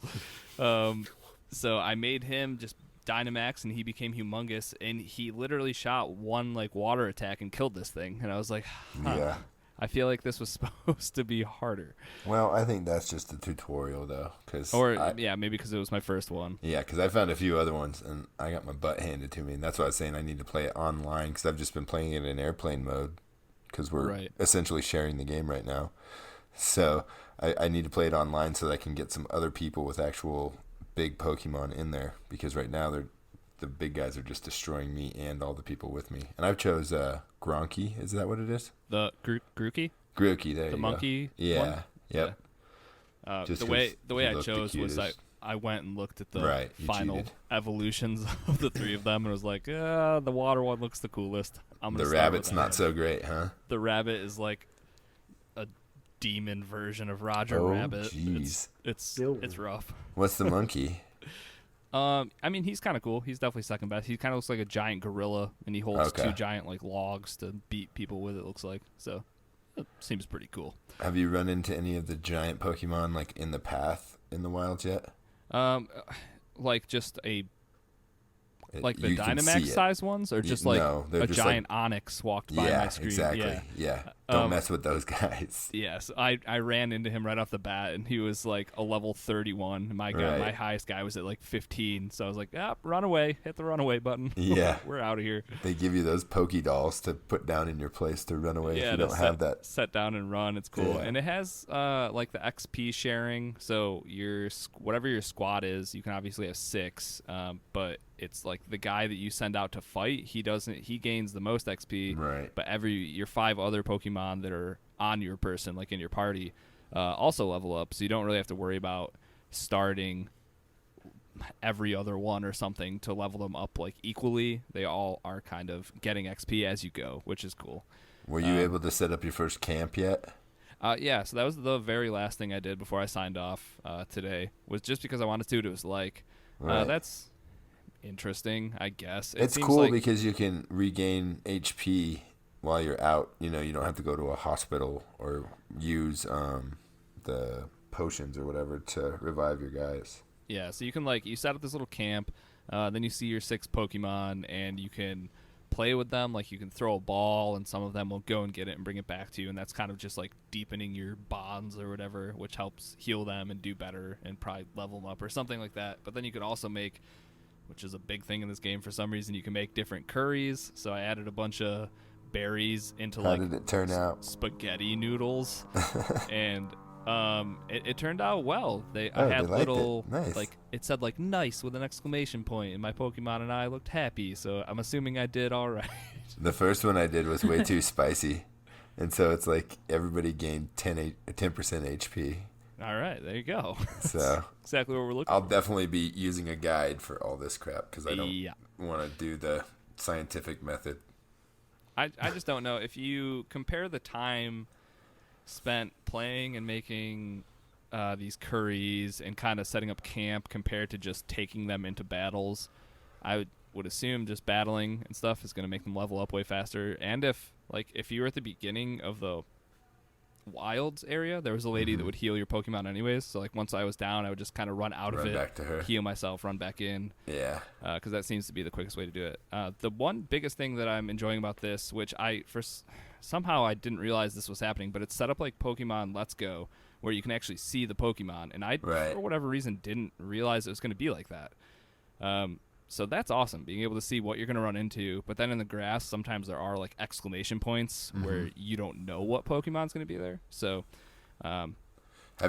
So I made him just Dynamax, and he became humongous, and he literally shot one like water attack and killed this thing, and I was like, yeah. I feel like this was supposed to be harder. Well, I think that's just the tutorial, though. Maybe because it was my first one. Yeah, because I found a few other ones, and I got my butt handed to me. And that's why I was saying I need to play it online, because I've just been playing it in airplane mode, because we're essentially sharing the game right now. So I need to play it online so that I can get some other people with actual big Pokemon in there, because right now the big guys are just destroying me and all the people with me. And I've chose Gronky. Is that what it is? The Grookey? Grookey, there you go. The monkey Yeah. one? Yep. Yeah. The way I chose was I went and looked at the final evolutions of the 3 of them and was like, the water one looks the coolest. The rabbit's not so great, huh? The rabbit is like a demon version of Roger Rabbit. Jeez. It's rough. What's the monkey? I mean, he's kind of cool. He's definitely second best. He kind of looks like a giant gorilla, and he holds 2 giant like logs to beat people with. It looks like, so it seems pretty cool. Have you run into any of the giant Pokemon like in the path in the wilds yet? Like just the Dynamax size ones, or just like a giant Onix walked by my screen. Exactly. Yeah. Don't mess with those guys. Yes, I ran into him right off the bat, and he was like a level 31. My highest guy was at like 15, so I was like, run away, hit the runaway button. Yeah, we're out of here. They give you those Poké Dolls to put down in your place to run away if you don't have that. Set down and run. It's cool, and it has like the XP sharing. So whatever your squad is, you can obviously have 6, but it's like the guy that you send out to fight, he gains the most XP, right? But your 5 other Pokemon that are on your person, like in your party, also level up, so you don't really have to worry about starting every other one or something to level them up like equally. They all are kind of getting XP as you go, which is cool. Were you able to set up your first camp yet? Yeah, so that was the very last thing I did before I signed off today, was just because I wanted to. It was like, that's interesting, I guess. It's cool because you can regain HP while you're out. You don't have to go to a hospital or use the potions or whatever to revive your guys. Yeah, so you can you set up this little camp, then you see your 6 Pokemon, and you can play with them. Like you can throw a ball and some of them will go and get it and bring it back to you, and that's kind of just like deepening your bonds or whatever, which helps heal them and do better and probably level them up or something like that. But then you can also make, which is a big thing in this game for some reason, you can make different curries. So I added a bunch of berries into How did it turn out? Spaghetti noodles and it turned out well. I had little nice. like it said like nice with an exclamation point, and my Pokemon and I looked happy, so I'm assuming I did all right. The first one I did was way too spicy, and so it's like everybody gained 10% HP. All right, there you go. So exactly what we're looking I'll for. definitely be using a guide for all this crap because I don't want to do the scientific method. I just don't know. If you compare the time spent playing and making these curries and kind of setting up camp compared to just taking them into battles, I would assume just battling and stuff is going to make them level up way faster. And if you were at the beginning of the wilds area, there was a lady that would heal your Pokemon anyways, so like once I was down I would just kind of run of it, back to her, heal myself, run back in, because that seems to be the quickest way to do it. The one biggest thing that I'm enjoying about this, which somehow I didn't realize this was happening, but it's set up like Pokemon Let's Go where you can actually see the Pokemon, and I for whatever reason didn't realize it was going to be like that. So that's awesome, being able to see what you're going to run into. But then in the grass, sometimes there are like exclamation points where you don't know what Pokemon's going to be there. So, have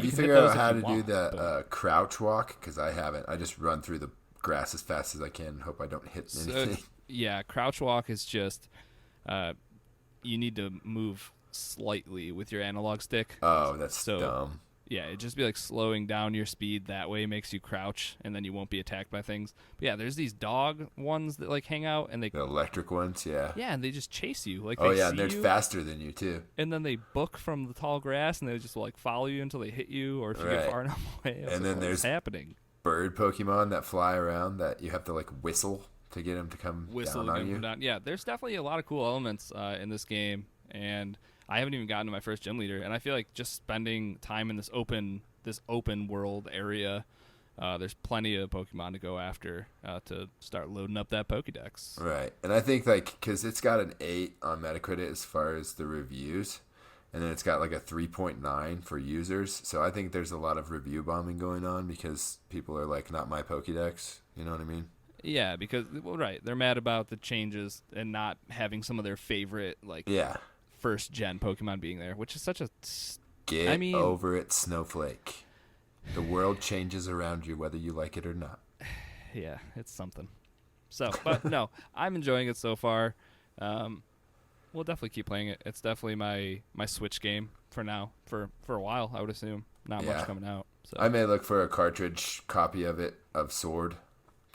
you figured out how to do the crouch walk? Because I haven't. I just run through the grass as fast as I can and hope I don't hit anything. Yeah, crouch walk is just you need to move slightly with your analog stick. Oh, that's dumb. Yeah, it'd just be like slowing down your speed. That way makes you crouch, and then you won't be attacked by things. But yeah, there's these dog ones that like hang out, and the electric ones, yeah. Yeah, and they just chase you. Like, and they're faster than you too. And then they book from the tall grass, and they just like follow you until they hit you, or if you get far enough away. And then there's happening bird Pokemon that fly around that you have to like whistle to get them to come down on you. Yeah, there's definitely a lot of cool elements in this game, and I haven't even gotten to my first gym leader, and I feel like just spending time in this open world area, there's plenty of Pokemon to go after to start loading up that Pokédex. Right, and I think like because it's got an 8 on Metacritic as far as the reviews, and then it's got like a 3.9 for users. So I think there's a lot of review bombing going on because people are like, not my Pokédex. You know what I mean? Yeah, because they're mad about the changes and not having some of their favorite first gen Pokemon being there, which is such a get over it, Snowflake. The world changes around you whether you like it or not. Yeah, it's something. So, but no, I'm enjoying it so far. We'll definitely keep playing it. It's definitely my Switch game for now, for a while, I would assume. Not much coming out. So I may look for a cartridge copy of Sword,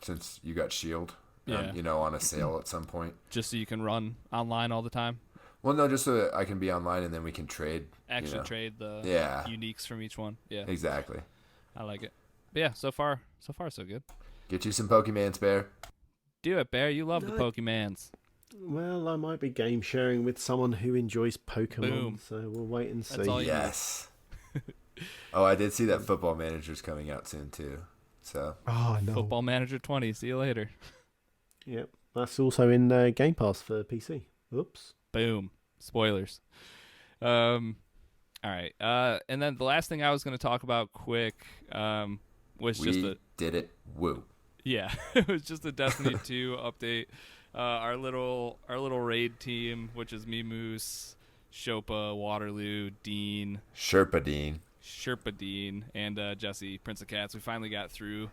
since you got Shield. On a sale at some point. Just so you can run online all the time. Well, no, just so that I can be online and then we can trade. Actually trade the uniques from each one. Yeah. Exactly. I like it. But yeah, so far so good. Get you some Pokemans, Bear. Do it, Bear. You love the Pokemans. Well, I might be game sharing with someone who enjoys Pokemon, Boom. So we'll wait and see. That's all you need. Oh, I did see that Football Manager's coming out soon, too. So. Oh, no. Football Manager 20. See you later. Yep. That's also in Game Pass for PC. Oops. Boom. Spoilers. All right. And then the last thing I was going to talk about quick was did it. Woo. Yeah, it was just a Destiny 2 update. Our little raid team, which is me, Moose, Shopa, Waterloo, Dean, Sherpa Dean, and Jesse, Prince of Cats. We finally got through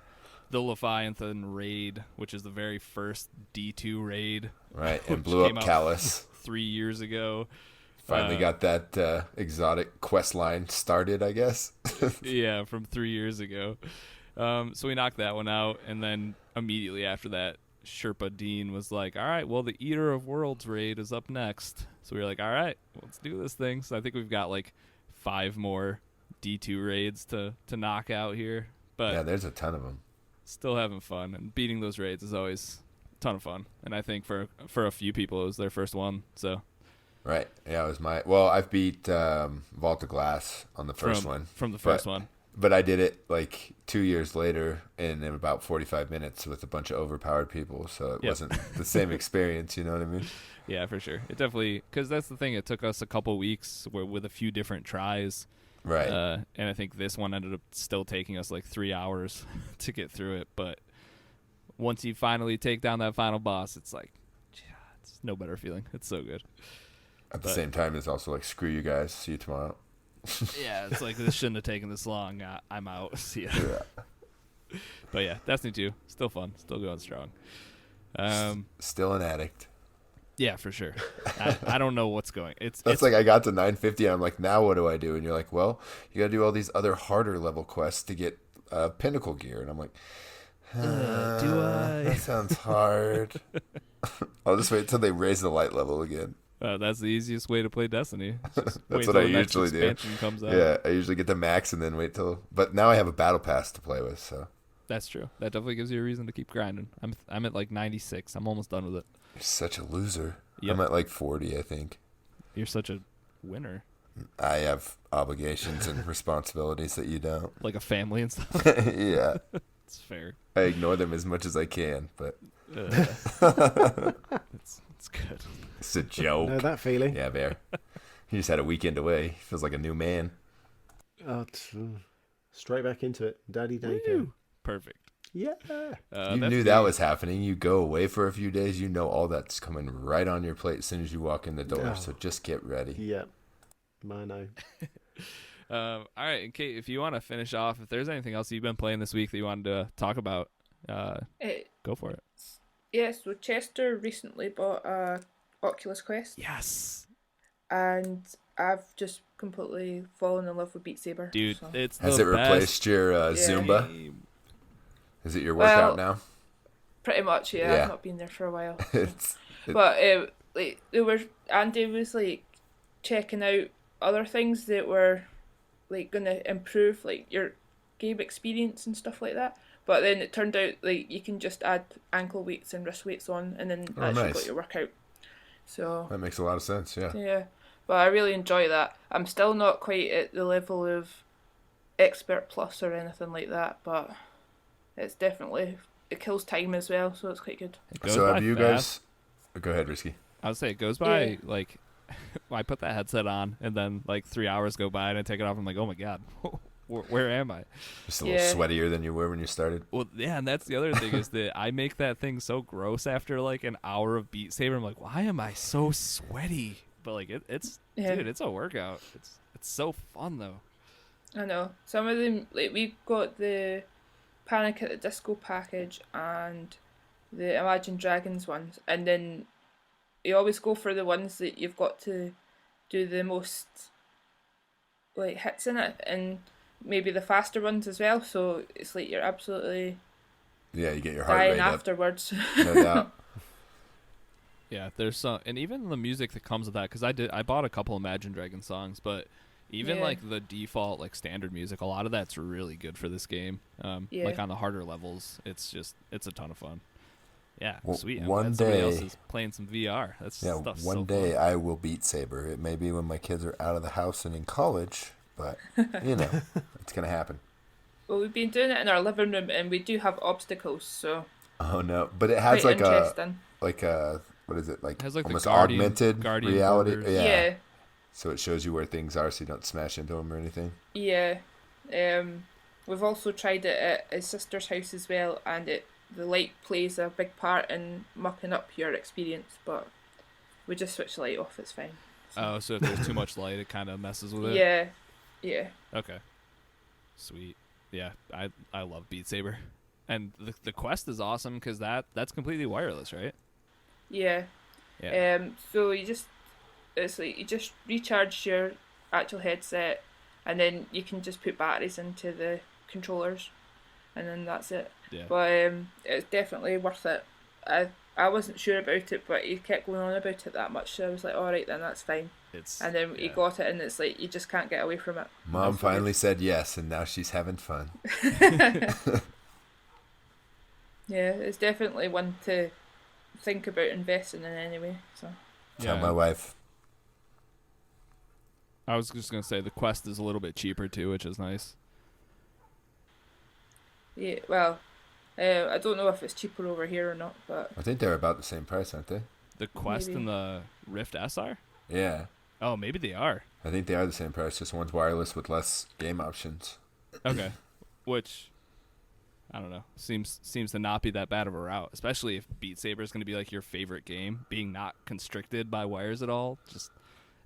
the Leviathan raid, which is the very first D2 raid. Right, and blew up Callus 3 years ago. Finally got that exotic quest line started, I guess. Yeah, from 3 years ago. So we knocked that one out, and then immediately after that, Sherpa Dean was like, all right, well, the Eater of Worlds raid is up next. So we were like, all right, let's do this thing. So I think we've got like 5 more D2 raids to knock out here. But yeah, there's a ton of them. Still having fun, and beating those raids is always a ton of fun. And I think for a few people, it was their first one. So right, yeah, it was I've beat Vault of Glass on the first one. From the first one. But I did it like 2 years later in about 45 minutes with a bunch of overpowered people, so it wasn't the same experience. You know what I mean? Yeah, for sure. It definitely, because that's the thing. It took us a couple weeks with a few different tries. Right. And I think this one ended up still taking us like 3 hours to get through it. But once you finally take down that final boss, it's like, it's no better feeling. It's so good. At the same time, it's also like, screw you guys. See you tomorrow. Yeah, it's like, this shouldn't have taken this long. I'm out. See ya. Yeah. But yeah, Destiny 2, still fun. Still going strong. Still an addict. Yeah, for sure. I don't know what's going. It's like I got to 950 and I'm like, now what do I do? And you're like, well, you got to do all these other harder level quests to get pinnacle gear. And I'm like, do I? That sounds hard. I'll just wait until they raise the light level again. That's the easiest way to play Destiny. That's what I usually do. Comes out. Yeah, I usually get the max and then wait till. But now I have a battle pass to play with, so. That's true. That definitely gives you a reason to keep grinding. I'm at like 96. I'm almost done with it. You're such a loser. Yep. I'm at like 40, I think. You're such a winner. I have obligations and responsibilities that you don't. Like a family and stuff. Yeah. It's fair. I ignore them as much as I can, but. It's good. It's a joke. Know that feeling? Yeah, Bear. He just had a weekend away. He feels like a new man. Oh, straight back into it. Daddy daycare. Perfect. Yeah. You knew that was happening. You go away for a few days. You know all that's coming right on your plate as soon as you walk in the door. So just get ready. Yeah. I know. All right, and Kate, if you want to finish off, if there's anything else you've been playing this week that you wanted to talk about, go for it. Yeah, so Chester recently bought a Oculus Quest. Yes. And I've just completely fallen in love with Beat Saber. Dude, so. it's Has the it replaced your Zumba? Is it your workout now? Pretty much, yeah. I've not been there for a while. So. But like Andy was like checking out other things that were like gonna improve like your game experience and stuff like that. But then it turned out like you can just add ankle weights and wrist weights on, and then that's got your workout. So that makes a lot of sense. Yeah. Yeah, but I really enjoy that. I'm still not quite at the level of Expert Plus or anything like that, but it's definitely it kills time as well, so it's quite good. So have you guys? Go ahead, Risky. I would say it goes by like I put that headset on, and then like 3 hours go by, and I take it off. And I'm like, oh my god. Where am I? Just a little sweatier than you were when you started. Well, yeah, and that's the other thing is that I make that thing so gross after like an hour of Beat Saber. I'm like, why am I so sweaty? But like it's dude, it's a workout. It's so fun though. I know. Some of them like we got the Panic at the Disco package and the Imagine Dragons ones, and then you always go for the ones that you've got to do the most like hits in it, and maybe the faster ones as well, so it's like you're absolutely you get your heart rate afterwards. No doubt. Yeah, there's some, and even the music that comes with that, because I bought a couple Imagine Dragons songs, but even like the default like standard music, a lot of that's really good for this game. Like on the harder levels, it's a ton of fun. Yeah, well, sweet. One somebody day, else is playing some VR. One day I will beat Saber. It may be when my kids are out of the house and in college, but you know, it's gonna happen. Well, we've been doing it in our living room, and we do have obstacles. So. Oh no! But it has like a what is it like? It has like almost the augmented reality. Borders. Yeah. So it shows you where things are, so you don't smash into them or anything. Yeah. We've also tried it at his sister's house as well, and the light plays a big part in mucking up your experience, but we just switch the light off, it's fine. So if there's too much light, it kind of messes with it? Yeah. Okay. Sweet. Yeah, I love Beat Saber. And the Quest is awesome because that's completely wireless, right? Yeah. So it's like you just recharge your actual headset, and then you can just put batteries into the controllers, and then that's it. Yeah. But it's definitely worth it. I wasn't sure about it, but he kept going on about it that much, so I was like, all right, then that's fine. And then he got it, and it's like you just can't get away from it. Mom finally said yes, and now she's having fun. Yeah, it's definitely one to think about investing in anyway. So. Tell my wife. I was just gonna say the Quest is a little bit cheaper too, which is nice. Yeah, well, I don't know if it's cheaper over here or not, but I think they're about the same price, aren't they? The Quest maybe. and the Rift SR? Yeah. Oh, maybe they are. I think they are the same price, just one's wireless with less game options. Okay. Which, I don't know, seems to not be that bad of a route, especially if Beat Saber is going to be like your favorite game, being not constricted by wires at all. Just,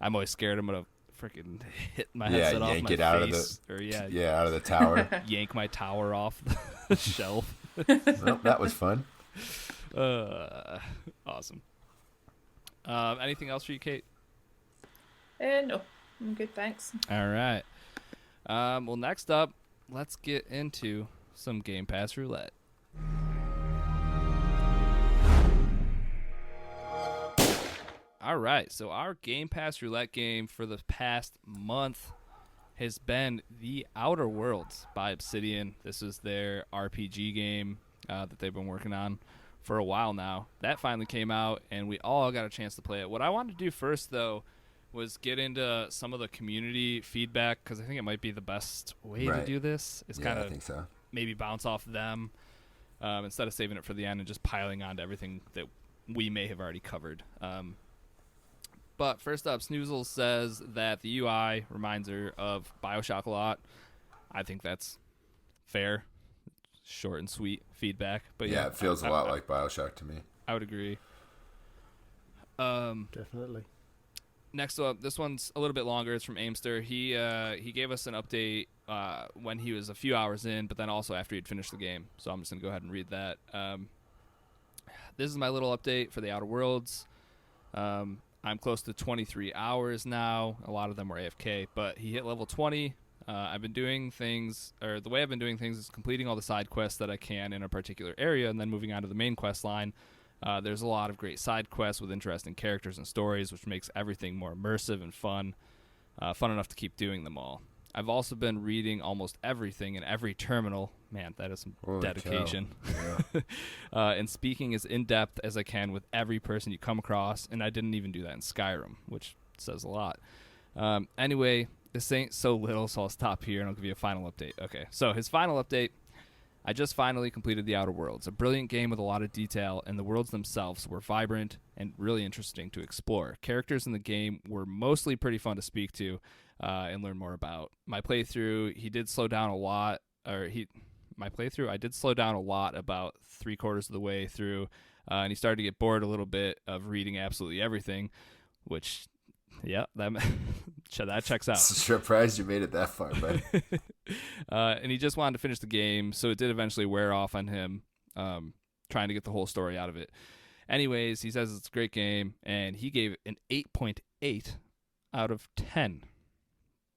I'm always scared I'm going to freaking hit my headset off my it face. out of out of the tower. Yank my tower off the shelf. Well, that was fun. Awesome. Anything else for you, Kate? No, I'm good, thanks. All right. Well, next up, let's get into some Game Pass Roulette. All right, so our Game Pass Roulette game for the past month has been The Outer Worlds by Obsidian. This is their RPG game that they've been working on for a while now. That finally came out, and we all got a chance to play it. What I wanted to do first, though, was get into some of the community feedback, because I think it might be the best way to do this. Is kind of, I think so. Maybe bounce off them instead of saving it for the end and just piling on to everything that we may have already covered. But first up, Snoozle says that the UI reminds her of BioShock a lot. I think that's fair. Short and sweet feedback. But yeah, it feels a lot like BioShock to me. I would agree. Definitely. Next up, this one's a little bit longer. It's from Aimster. He gave us an update when he was a few hours in, but then also after he'd finished the game. So I'm just going to go ahead and read that. This is my little update for the Outer Worlds. I'm close to 23 hours now. A lot of them were AFK, but he hit level 20. I've been doing things, or the way I've been doing things is completing all the side quests that I can in a particular area and then moving on to the main quest line. There's a lot of great side quests with interesting characters and stories, which makes everything more immersive and fun enough to keep doing them all. I've also been reading almost everything in every terminal. Man, that is some dedication. Yeah. And speaking as in-depth as I can with every person you come across, and I didn't even do that in Skyrim, which says a lot. Anyway, this ain't so little, so I'll stop here and I'll give you a final update. Okay, so his final update: I just finally completed The Outer Worlds, a brilliant game with a lot of detail, and the worlds themselves were vibrant and really interesting to explore. Characters in the game were mostly pretty fun to speak to and learn more about. My playthrough, I did slow down a lot about 3/4 of the way through, and he started to get bored a little bit of reading absolutely everything, which, yeah, that checks out. Surprised you made it that far, bud. And he just wanted to finish the game, so it did eventually wear off on him, trying to get the whole story out of it. Anyways, he says it's a great game, and he gave it an 8.8 out of 10.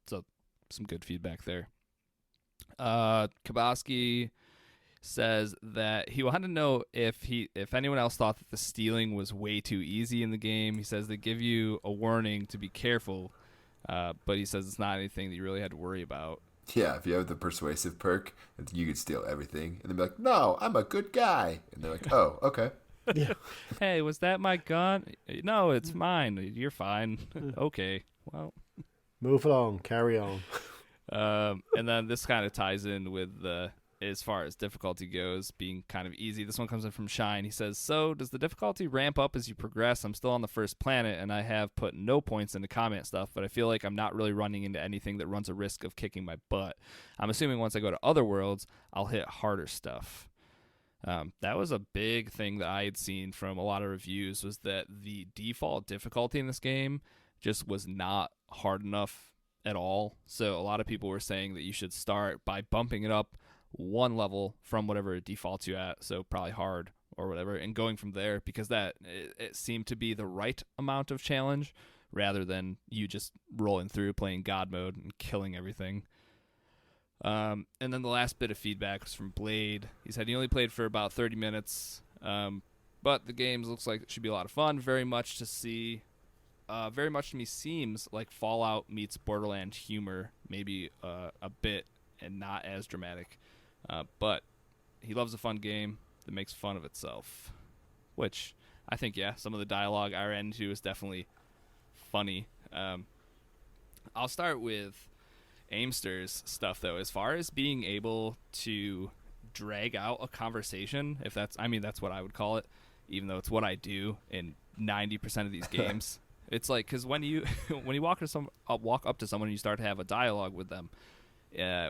So some good feedback there. Kabaski says that he wanted to know if anyone else thought that the stealing was way too easy in the game. He says they give you a warning to be careful, but he says it's not anything that you really had to worry about. Yeah, if you have the persuasive perk, you could steal everything. And then be like, no, I'm a good guy. And they're like, oh, okay. Yeah. Hey, was that my gun? No, it's mine. You're fine. Okay, well. Move along, carry on. And then this kind of ties in with the, as far as difficulty goes, being kind of easy. This one comes in from Shine. He says, so does the difficulty ramp up as you progress? I'm still on the first planet, and I have put no points into comment stuff, but I feel like I'm not really running into anything that runs a risk of kicking my butt. I'm assuming once I go to other worlds, I'll hit harder stuff. That was a big thing that I had seen from a lot of reviews, was that the default difficulty in this game just was not hard enough at all. So a lot of people were saying that you should start by bumping it up one level from whatever it defaults you at, so probably hard or whatever, and going from there, because that it seemed to be the right amount of challenge rather than you just rolling through playing God mode and killing everything. And then the last bit of feedback was from Blade. He said he only played for about 30 minutes, but the game looks like it should be a lot of fun. Very much to me seems like Fallout meets Borderlands humor, maybe a bit, and not as dramatic. But he loves a fun game that makes fun of itself, which I think, yeah, some of the dialogue I ran into is definitely funny. I'll start with Aimster's stuff, though. As far as being able to drag out a conversation, if that's what I would call it, even though it's what I do in 90% of these games. It's like, because when you walk up to someone and you start to have a dialogue with them,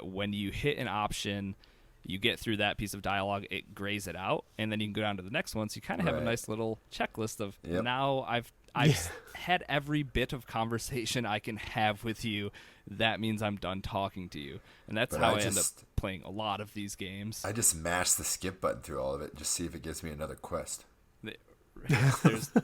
when you hit an option, you get through that piece of dialogue, it grays it out, and then you can go down to the next one. So you kind of have a nice little checklist of now I've had every bit of conversation I can have with you. That means I'm done talking to you, and that's how I end up playing a lot of these games. I just mash the skip button through all of it, and just see if it gives me another quest.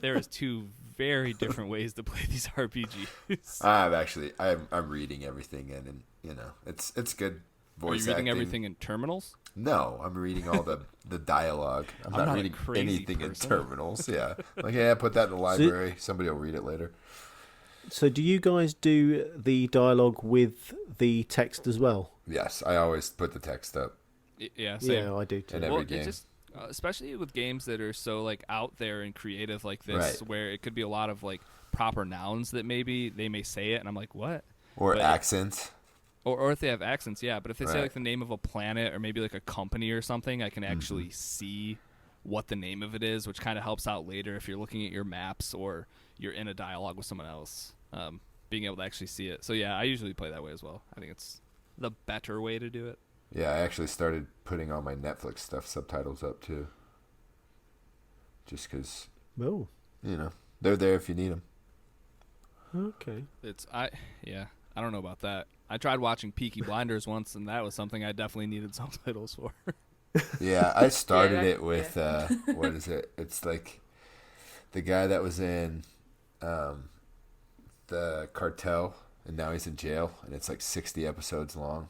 There is two very different ways to play these RPGs. I'm reading everything in, and you know, it's good voice acting. Are you reading everything in terminals? No, I'm reading all the dialogue. I'm not reading anything in terminals. Yeah, like put that in the library. Somebody will read it later. So do you guys do the dialogue with the text as well? Yes, I always put the text up. Yeah, same. Yeah, I do too. In every game. Especially with games that are so like out there and creative like this, where it could be a lot of like proper nouns that maybe they may say it, and I'm like, what? Or accents. Or if they have accents, yeah. But if they say like the name of a planet or maybe like a company or something, I can actually see what the name of it is, which kind of helps out later if you're looking at your maps or you're in a dialogue with someone else, being able to actually see it. So yeah, I usually play that way as well. I think it's the better way to do it. Yeah, I actually started putting all my Netflix stuff subtitles up too. Just because, you know, they're there if you need them. Okay. I don't know about that. I tried watching Peaky Blinders once, and that was something I definitely needed subtitles for. Yeah, I started it with what is it? It's like the guy that was in the Cartel, and now he's in jail, and it's like 60 episodes long.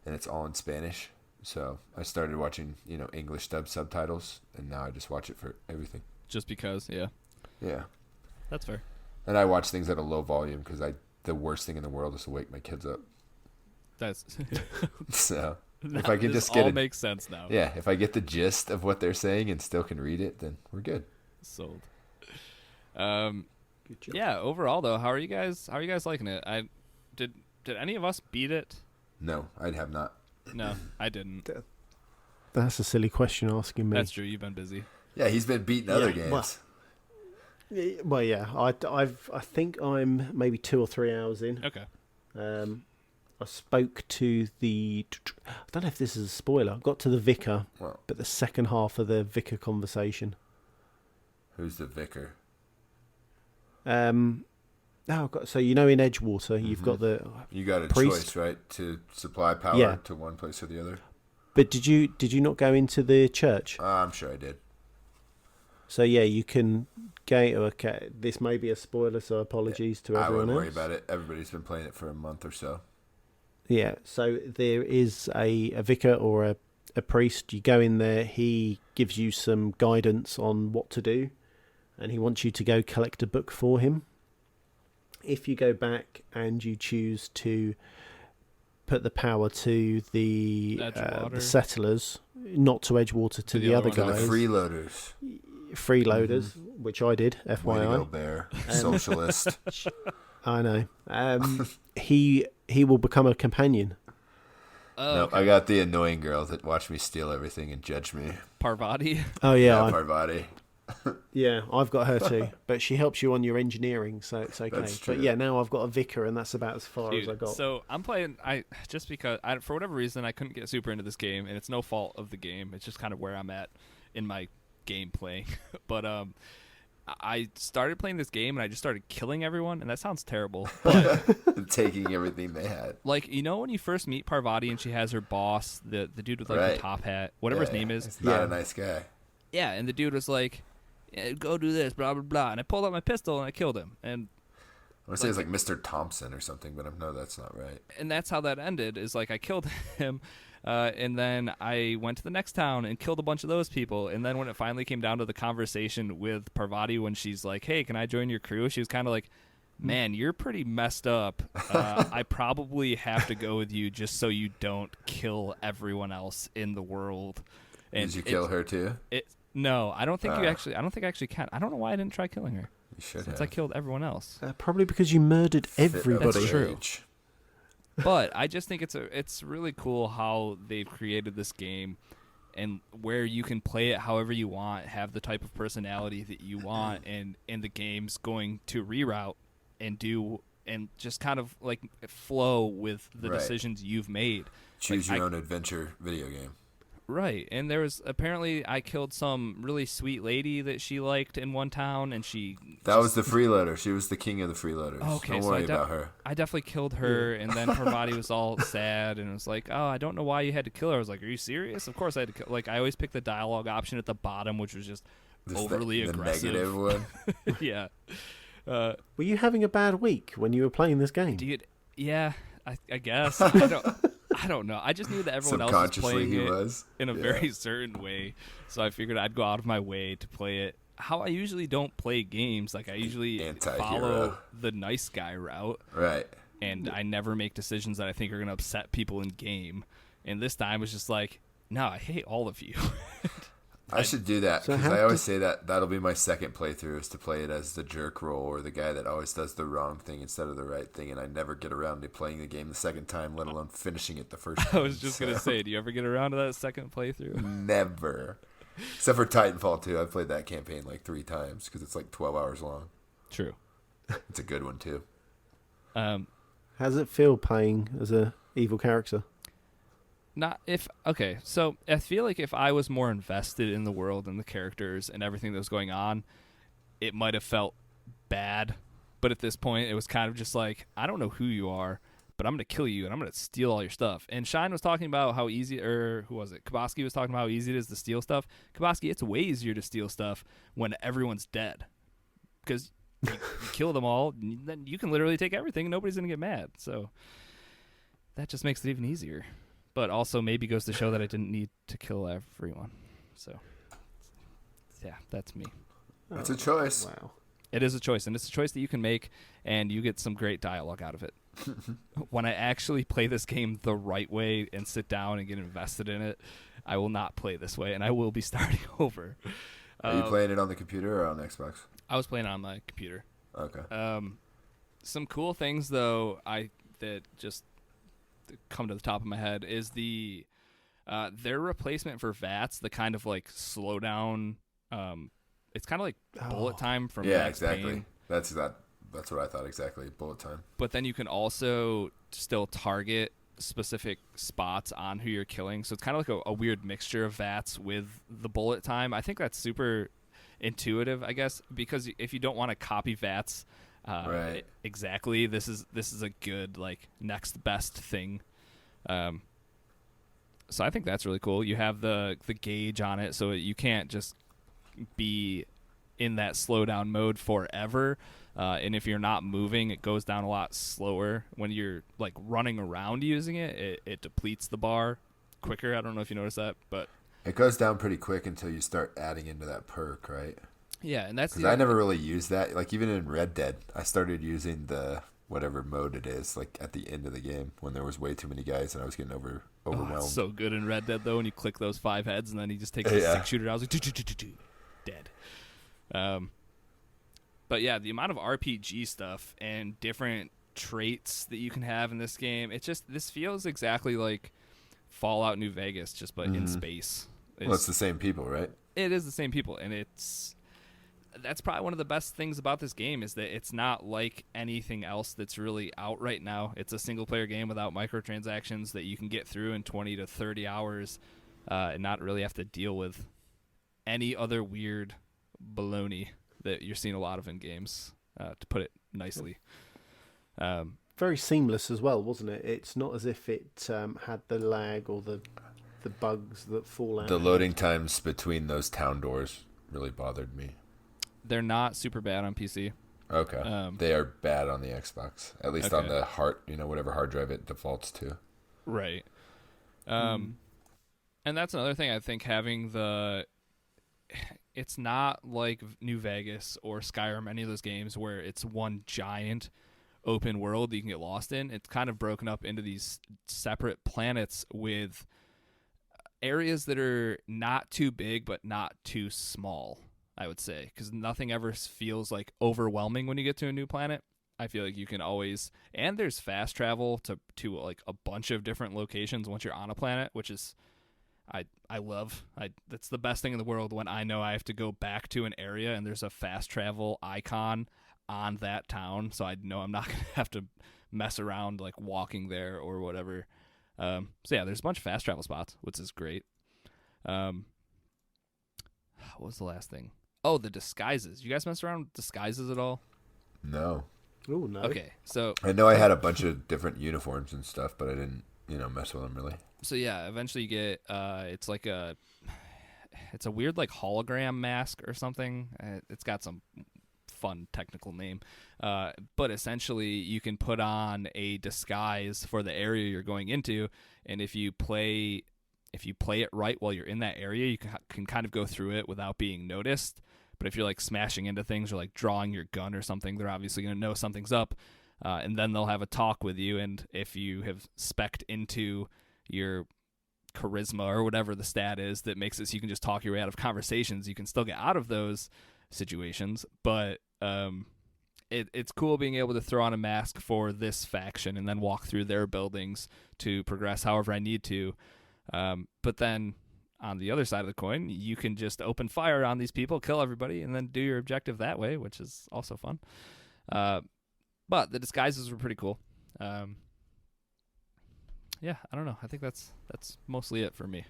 And it's all in Spanish. So I started watching, you know, English subtitles, and now I just watch it for everything. Just because, yeah. Yeah. That's fair. And I watch things at a low volume because the worst thing in the world is to wake my kids up. That's so if I can just get all makes sense now. Yeah, if I get the gist of what they're saying and still can read it, then we're good. Sold. Good job. Yeah. Overall, though, how are you guys liking it? Did any of us beat it? No, I have not. No, I didn't. That's a silly question asking me. That's true. You've been busy. Yeah, he's been beating other games. Well, yeah. I think I'm maybe 2 or 3 hours in. Okay. I spoke to I don't know if this is a spoiler. I got to the vicar, but the second half of the vicar conversation. Who's the vicar? So you know in Edgewater you've got you got a priest. Choice, right, to supply power to one place or the other. But did you not go into the church? I'm sure I did. So yeah, you can go. Okay, this may be a spoiler, so apologies to everyone else. I wouldn't worry about it. Everybody's been playing it for a month or so. Yeah, so there is a vicar or a priest. You go in there, he gives you some guidance on what to do, and he wants you to go collect a book for him. If you go back and you choose to put the power to the settlers, not to Edgewater, to the other guys. The freeloaders, which I did, FYI. Way to go, Bear. Socialist. I know. He will become a companion. No, okay. I got the annoying girl that watched me steal everything and judge me. Parvati? Oh, yeah. Parvati. Yeah, I've got her too, but she helps you on your engineering, so it's okay. But yeah, now I've got a vicar, and that's about as far as I got. So I'm playing. Just because for whatever reason I couldn't get super into this game, and it's no fault of the game. It's just kind of where I'm at in my game playing. But I started playing this game, and I just started killing everyone, and that sounds terrible. But taking everything they had. Like, you know when you first meet Parvati and she has her boss, the dude with like the top hat, whatever his name is. He's not a nice guy. Yeah, and the dude was like, go do this, blah, blah, blah. And I pulled out my pistol and I killed him. And I want to say it's like Mr. Thompson or something, but no, that's not right. And that's how that ended, is like I killed him, and then I went to the next town and killed a bunch of those people. And then when it finally came down to the conversation with Parvati, when she's like, hey, can I join your crew? She was kind of like, man, you're pretty messed up. I probably have to go with you just so you don't kill everyone else in the world. And did you kill her too? No, I don't think you actually. I don't think I actually can. I don't know why I didn't try killing her. You should since have. I killed everyone else. Probably because you murdered everybody. That's true. But I just think it's really cool how they've created this game where you can play it however you want, have the type of personality that you want, and the game's going to reroute and do and just kind of like flow with the decisions you've made. Choose your own adventure video game. Right, and there was apparently I killed some really sweet lady that she liked in one town, and that was the freeloader. She was the king of the freeloaders. Okay, don't worry about her. I definitely killed her, and then her body was all sad, and it was like, oh, I don't know why you had to kill her. I was like, are you serious? Of course I had to kill. Like I always pick the dialogue option at the bottom, which was just overly aggressive. The negative one. Yeah. Were you having a bad week when you were playing this game? Dude, yeah, I guess. I don't know. I just knew that everyone else was playing it in a very certain way, so I figured I'd go out of my way to play it. How I usually don't play games, like I usually follow the nice guy route, right? And I never make decisions that I think are going to upset people in game. And this time was just like, no, I hate all of you. I should do that because I always say that'll be my second playthrough is to play it as the jerk role or the guy that always does the wrong thing instead of the right thing, and I never get around to playing the game the second time, let alone finishing it the first time. I was just going to say, do you ever get around to that second playthrough? Never. Except for Titanfall 2. I've played that campaign like 3 times because it's like 12 hours long. True. It's a good one too. How does it feel playing as a evil character? So I feel like if I was more invested in the world and the characters and everything that was going on, it might have felt bad. But at this point, it was kind of just like, I don't know who you are, but I'm going to kill you and I'm going to steal all your stuff. And Shine was talking about how easy, or who was it? Kaboski was talking about how easy it is to steal stuff. Kaboski, it's way easier to steal stuff when everyone's dead. Because you kill them all, then you can literally take everything and nobody's going to get mad. So that just makes it even easier. But also maybe goes to show that I didn't need to kill everyone. So, yeah, that's me. That's a choice. Wow. It is a choice, and it's a choice that you can make, and you get some great dialogue out of it. When I actually play this game the right way and sit down and get invested in it, I will not play this way, and I will be starting over. Are you playing it on the computer or on the Xbox? I was playing it on my computer. Okay. Some cool things, though, that just come to the top of my head is their replacement for VATS, the kind of like slow down. It's kind of like bullet time from Max exactly. Payne. That's what I thought exactly. Bullet time. But then you can also still target specific spots on who you're killing. So it's kind of like a weird mixture of VATS with the bullet time. I think that's super intuitive, I guess, because if you don't want to copy VATS. Right. Exactly. This is a good like next best thing. So I think that's really cool. You have the gauge on it, so you can't just be in that slow down mode forever. And if you're not moving, it goes down a lot slower. When you're like running around using it, it depletes the bar quicker. I don't know if you noticed that, but it goes down pretty quick until you start adding into that perk, right? Yeah, and that's because I never really used that. Like even in Red Dead, I started using the whatever mode it is, like at the end of the game when there was way too many guys and I was getting overwhelmed. Oh, it's so good in Red Dead though, when you click those 5 heads and then he just takes a 6-shooter. I was like, dead. But yeah, the amount of RPG stuff and different traits that you can have in this game, this feels exactly like Fallout New Vegas, just but in space. It's the same people, right? It is the same people, and that's probably one of the best things about this game is that it's not like anything else that's really out right now. It's a single-player game without microtransactions that you can get through in 20 to 30 hours and not really have to deal with any other weird baloney that you're seeing a lot of in games, to put it nicely. Very seamless as well, wasn't it? It's not as if it had the lag or the bugs that fall out. The loading times between those town doors really bothered me. They're not super bad on PC. Okay. They are bad on the Xbox. At least on the whatever hard drive it defaults to. Right. And that's another thing, I think, having it's not like New Vegas or Skyrim, any of those games where it's one giant open world that you can get lost in. It's kind of broken up into these separate planets with areas that are not too big but not too small, I would say, because nothing ever feels like overwhelming when you get to a new planet. I feel like you can always, and there's fast travel to like a bunch of different locations once you're on a planet, which is, I love. That's the best thing in the world when I know I have to go back to an area and there's a fast travel icon on that town, so I know I'm not going to have to mess around like walking there or whatever. So yeah, there's a bunch of fast travel spots, which is great. What was the last thing? Oh, the disguises. You guys mess around with disguises at all? No. Oh, no. Okay, so I know I had a bunch of different uniforms and stuff, but I didn't, mess with them really. So yeah, eventually you get it's a weird like hologram mask or something. It's got some fun technical name, but essentially you can put on a disguise for the area you're going into, and if you play it right while you're in that area, you can kind of go through it without being noticed. But if you're like smashing into things or like drawing your gun or something, they're obviously going to know something's up, and then they'll have a talk with you. And if you have spec'd into your charisma or whatever the stat is that makes it so you can just talk your way out of conversations, you can still get out of those situations. But it's cool being able to throw on a mask for this faction and then walk through their buildings to progress however I need to. But then on the other side of the coin, you can just open fire on these people, kill everybody, and then do your objective that way, which is also fun. But the disguises were pretty cool. Yeah, I don't know. I think that's mostly it for me.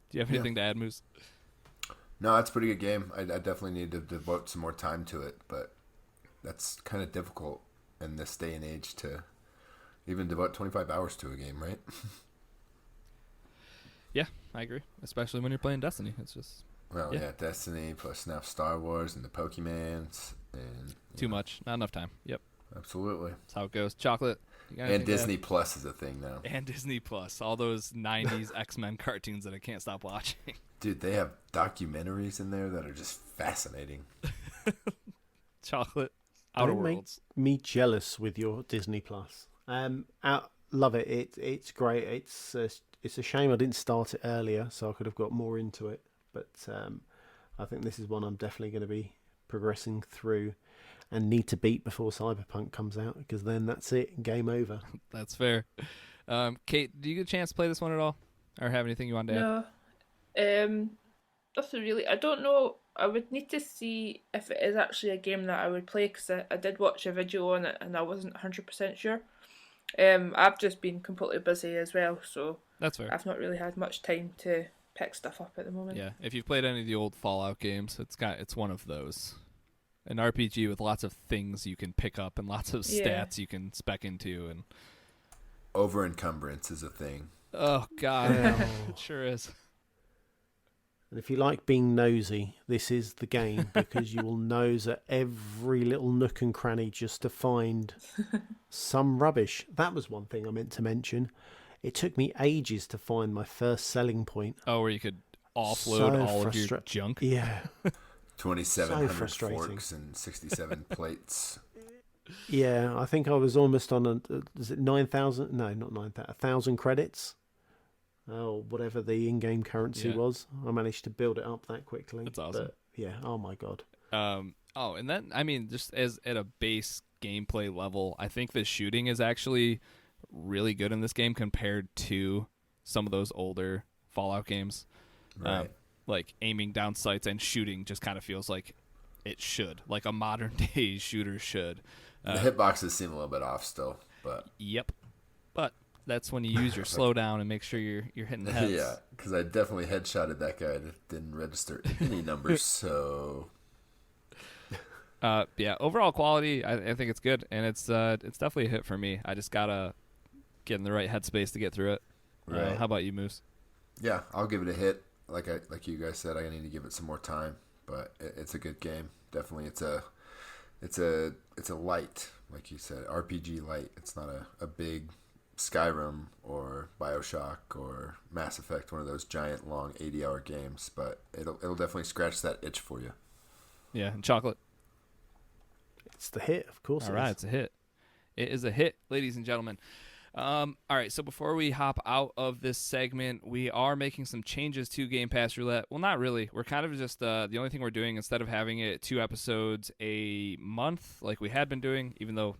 Do you have anything to add, Moose? No, it's a pretty good game. I definitely need to devote some more time to it, but that's kind of difficult in this day and age to even devote 25 hours to a game, right? Yeah, I agree. Especially when you're playing Destiny. It's just... Well, yeah, Destiny plus now Star Wars and the Pokemans. And too much. Not enough time. Yep. Absolutely. That's how it goes. Chocolate. And Disney Plus is a thing now. And Disney Plus. All those 90s X-Men cartoons that I can't stop watching. Dude, they have documentaries in there that are just fascinating. Chocolate. Outer Worlds. Make me jealous with your Disney Plus. Love it. It's great. It's a shame I didn't start it earlier, so I could have got more into it. But I think this is one I'm definitely going to be progressing through and need to beat before Cyberpunk comes out, because then that's it, game over. That's fair. Kate, do you get a chance to play this one at all, or have anything you want to add? No, nothing really. I don't know. I would need to see if it is actually a game that I would play, because I did watch a video on it and I wasn't 100% sure. I've just been completely busy as well, so that's fair. I've not really had much time to pick stuff up at the moment. Yeah, if you've played any of the old Fallout games, it's one of those. An RPG with lots of things you can pick up and lots of stats you can spec into, and over encumbrance is a thing. Oh God, it sure is. And if you like being nosy, this is the game, because you will nose at every little nook and cranny just to find some rubbish. That was one thing I meant to mention. It took me ages to find my first selling point. Oh, where you could offload all of your junk? Yeah. 2,700 forks and 67 plates. Yeah, I think I was almost on is it 9,000? No, not 9,000. 1,000 credits. Oh, whatever the in-game currency was. I managed to build it up that quickly. That's awesome. But, yeah, oh my God. And then, I mean, just as at a base gameplay level, I think the shooting is actually really good in this game compared to some of those older Fallout games. Right. Like aiming down sights and shooting just kind of feels like it should, like a modern day shooter should. The hitboxes seem a little bit off still, but yep. But that's when you use your slowdown and make sure you're hitting the heads. Yeah, because I definitely headshotted that guy that didn't register any numbers. So yeah, overall quality, I think it's good, and it's definitely a hit for me. I just gotta get in the right headspace to get through it. Right. How about you, Moose? Yeah, I'll give it a hit. Like you guys said, I need to give it some more time, but it's a good game. Definitely, it's a light, like you said, RPG light. It's not a big Skyrim or BioShock or Mass Effect, one of those giant long 80-hour games, but it'll definitely scratch that itch for you. Yeah, and Chocolate. It's the hit, of course. All right, it's a hit. It is a hit, ladies and gentlemen. All right, so before we hop out of this segment, we are making some changes to Game Pass Roulette. Well, not really. We're kind of just the only thing we're doing, instead of having it 2 episodes a month like we had been doing, even though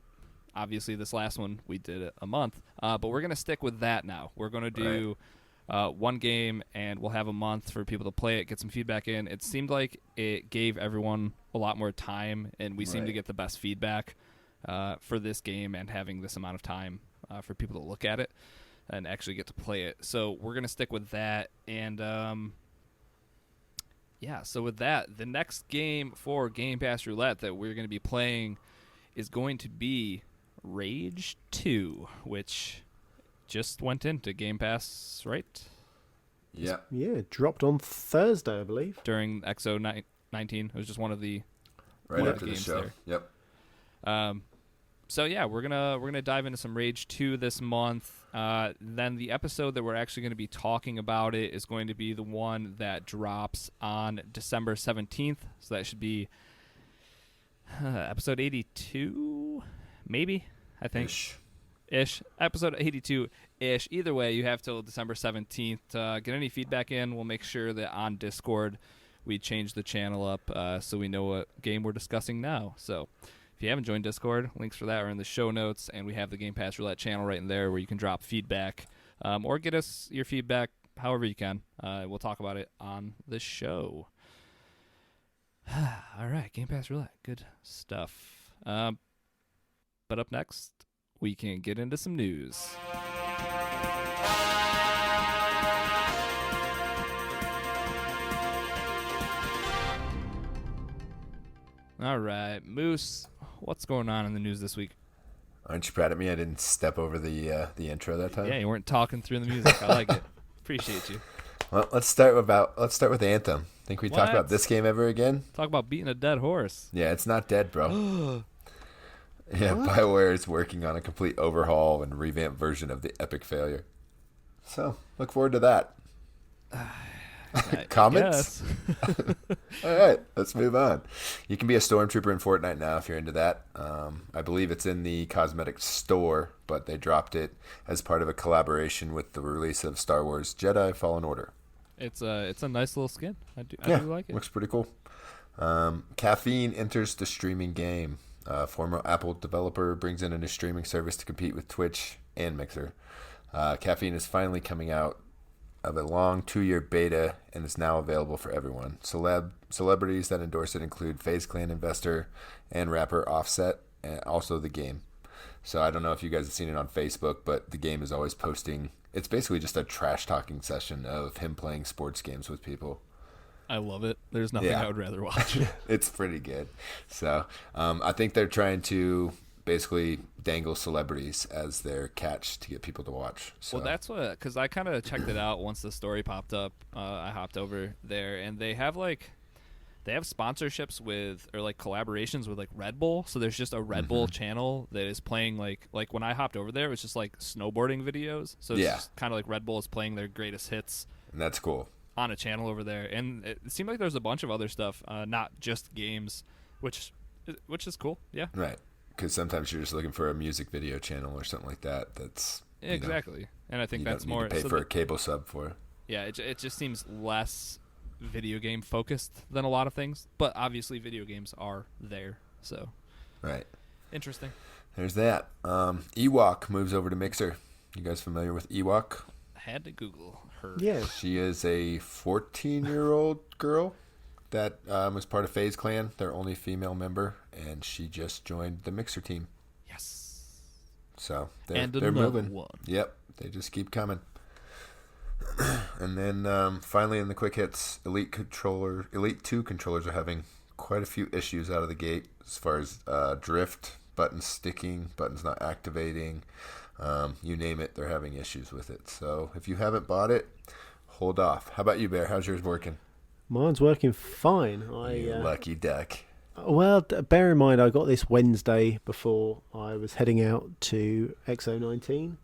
obviously this last one we did it a month, but we're going to stick with that now. We're going to do one game, and we'll have a month for people to play it, get some feedback in. It seemed like it gave everyone a lot more time, and we seem to get the best feedback for this game and having this amount of time for people to look at it and actually get to play it. So we're going to stick with that. And, so with that, the next game for Game Pass Roulette that we're going to be playing is going to be Rage 2, which just went into Game Pass, right? Yeah. Yeah, it dropped on Thursday, I believe. During XO19. It was just one of the after the games show. There. Yep. So yeah, we're gonna dive into some Rage 2 this month. Then the episode that we're actually going to be talking about it is going to be the one that drops on December 17th. So that should be episode 82, maybe, I think. Ish. Episode 82-ish. Either way, you have till December 17th to get any feedback in. We'll make sure that on Discord we change the channel up so we know what game we're discussing now. So if you haven't joined Discord, links for that are in the show notes, and we have the Game Pass Roulette channel right in there where you can drop feedback or get us your feedback however you can. We'll talk about it on the show. All right, Game Pass Roulette. Good stuff. But up next, we can get into some news. All right, Moose, what's going on in the news this week? Aren't you proud of me? I didn't step over the intro that time. Yeah, you weren't talking through the music. I like it. Appreciate you. Well, let's start with Anthem. Think we talk about this game ever again? Talk about beating a dead horse. Yeah, it's not dead, bro. Yeah, BioWare is working on a complete overhaul and revamped version of the epic failure. So, look forward to that. Comments? All right, let's move on. You can be a stormtrooper in Fortnite now if you're into that. I believe it's in the cosmetic store, but they dropped it as part of a collaboration with the release of Star Wars Jedi Fallen Order. It's a nice little skin. I do like it. Looks pretty cool. Caffeine enters the streaming game. Former Apple developer brings in a new streaming service to compete with Twitch and Mixer. Caffeine is finally coming out of a long 2-year beta and is now available for everyone. Celebrities that endorse it include FaZe Clan investor and rapper Offset, and also the game. So I don't know if you guys have seen it on Facebook, but the game is always posting. It's basically just a trash talking session of him playing sports games with people. I love it. There's nothing I would rather watch. It's pretty good. So I think they're trying to basically dangle celebrities as their catch to get people to watch. So. Well, that's what, because I kind of checked it out once the story popped up. I hopped over there, and they have sponsorships with, or like collaborations with like Red Bull. So there's just a Red Bull channel that is playing like when I hopped over there, it was just like snowboarding videos. So it's just kind of like Red Bull is playing their greatest hits. And that's cool. On a channel over there, and it seemed like there's a bunch of other stuff, not just games, which is cool. Yeah, right. Because sometimes you're just looking for a music video channel or something like that. That's exactly, and I think that's more. more to pay for a cable sub for. Yeah, it just seems less video game focused than a lot of things, but obviously video games are there. So, right. Interesting. There's that. Ewok moves over to Mixer. You guys familiar with Ewok? I had to Google her. Yeah. She is a 14-year-old girl that was part of FaZe Clan, their only female member, and she just joined the Mixer team. Yes. So they're moving. One. Yep, they just keep coming. And then finally in the quick hits, Elite 2 controllers are having quite a few issues out of the gate as far as drift, buttons sticking, buttons not activating. You name it, they're having issues with it. So if you haven't bought it, hold off. How about you, Bear? How's yours working? Mine's working fine. You lucky duck. Well, bear in mind, I got this Wednesday before I was heading out to XO19.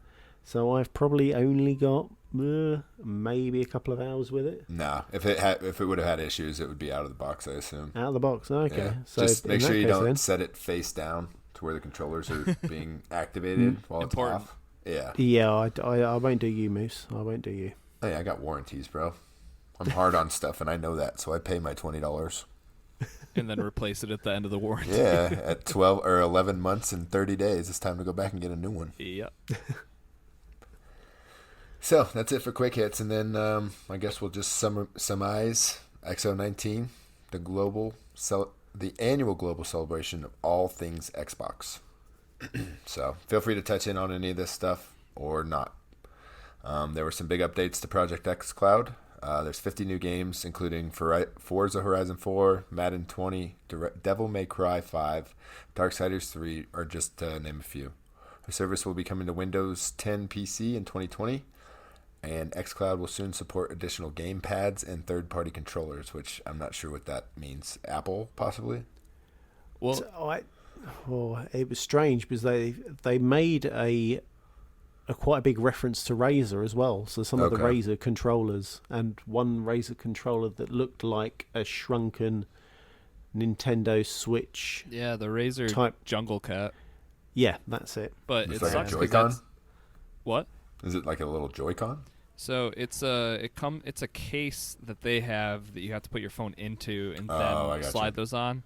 So I've probably only got maybe a couple of hours with it. No, if it would have had issues, it would be out of the box, I assume. Out of the box, okay. Yeah. So just make sure you don't set it face down to where the controllers are being activated while it's off. Yeah. Yeah, I won't do you, Moose. I won't do you. Hey, I got warranties, bro. I'm hard on stuff, and I know that, so I pay my $20. And then replace it at the end of the warranty. Yeah, at 12 or 11 months and 30 days, it's time to go back and get a new one. Yep. So that's it for quick hits, and then I guess we'll just summarize XO19, the annual global celebration of all things Xbox. So feel free to touch in on any of this stuff or not. There were some big updates to Project X Cloud. There's 50 new games, including Forza Horizon 4, Madden 20, Devil May Cry 5, Darksiders 3, or just to name a few. The service will be coming to Windows 10 PC in 2020, and xCloud will soon support additional game pads and third-party controllers, which I'm not sure what that means. Apple, possibly? Well, it was strange because they made a quite a big reference to Razer as well. So some of the Razer controllers, and one Razer controller that looked like a shrunken Nintendo Switch. Yeah, the Razer type Jungle Cat. Yeah, that's it. But it's it like sucks a Joy-Con? What? Is it like a little Joy-Con? So it's a case that they have that you have to put your phone into and then slide those on.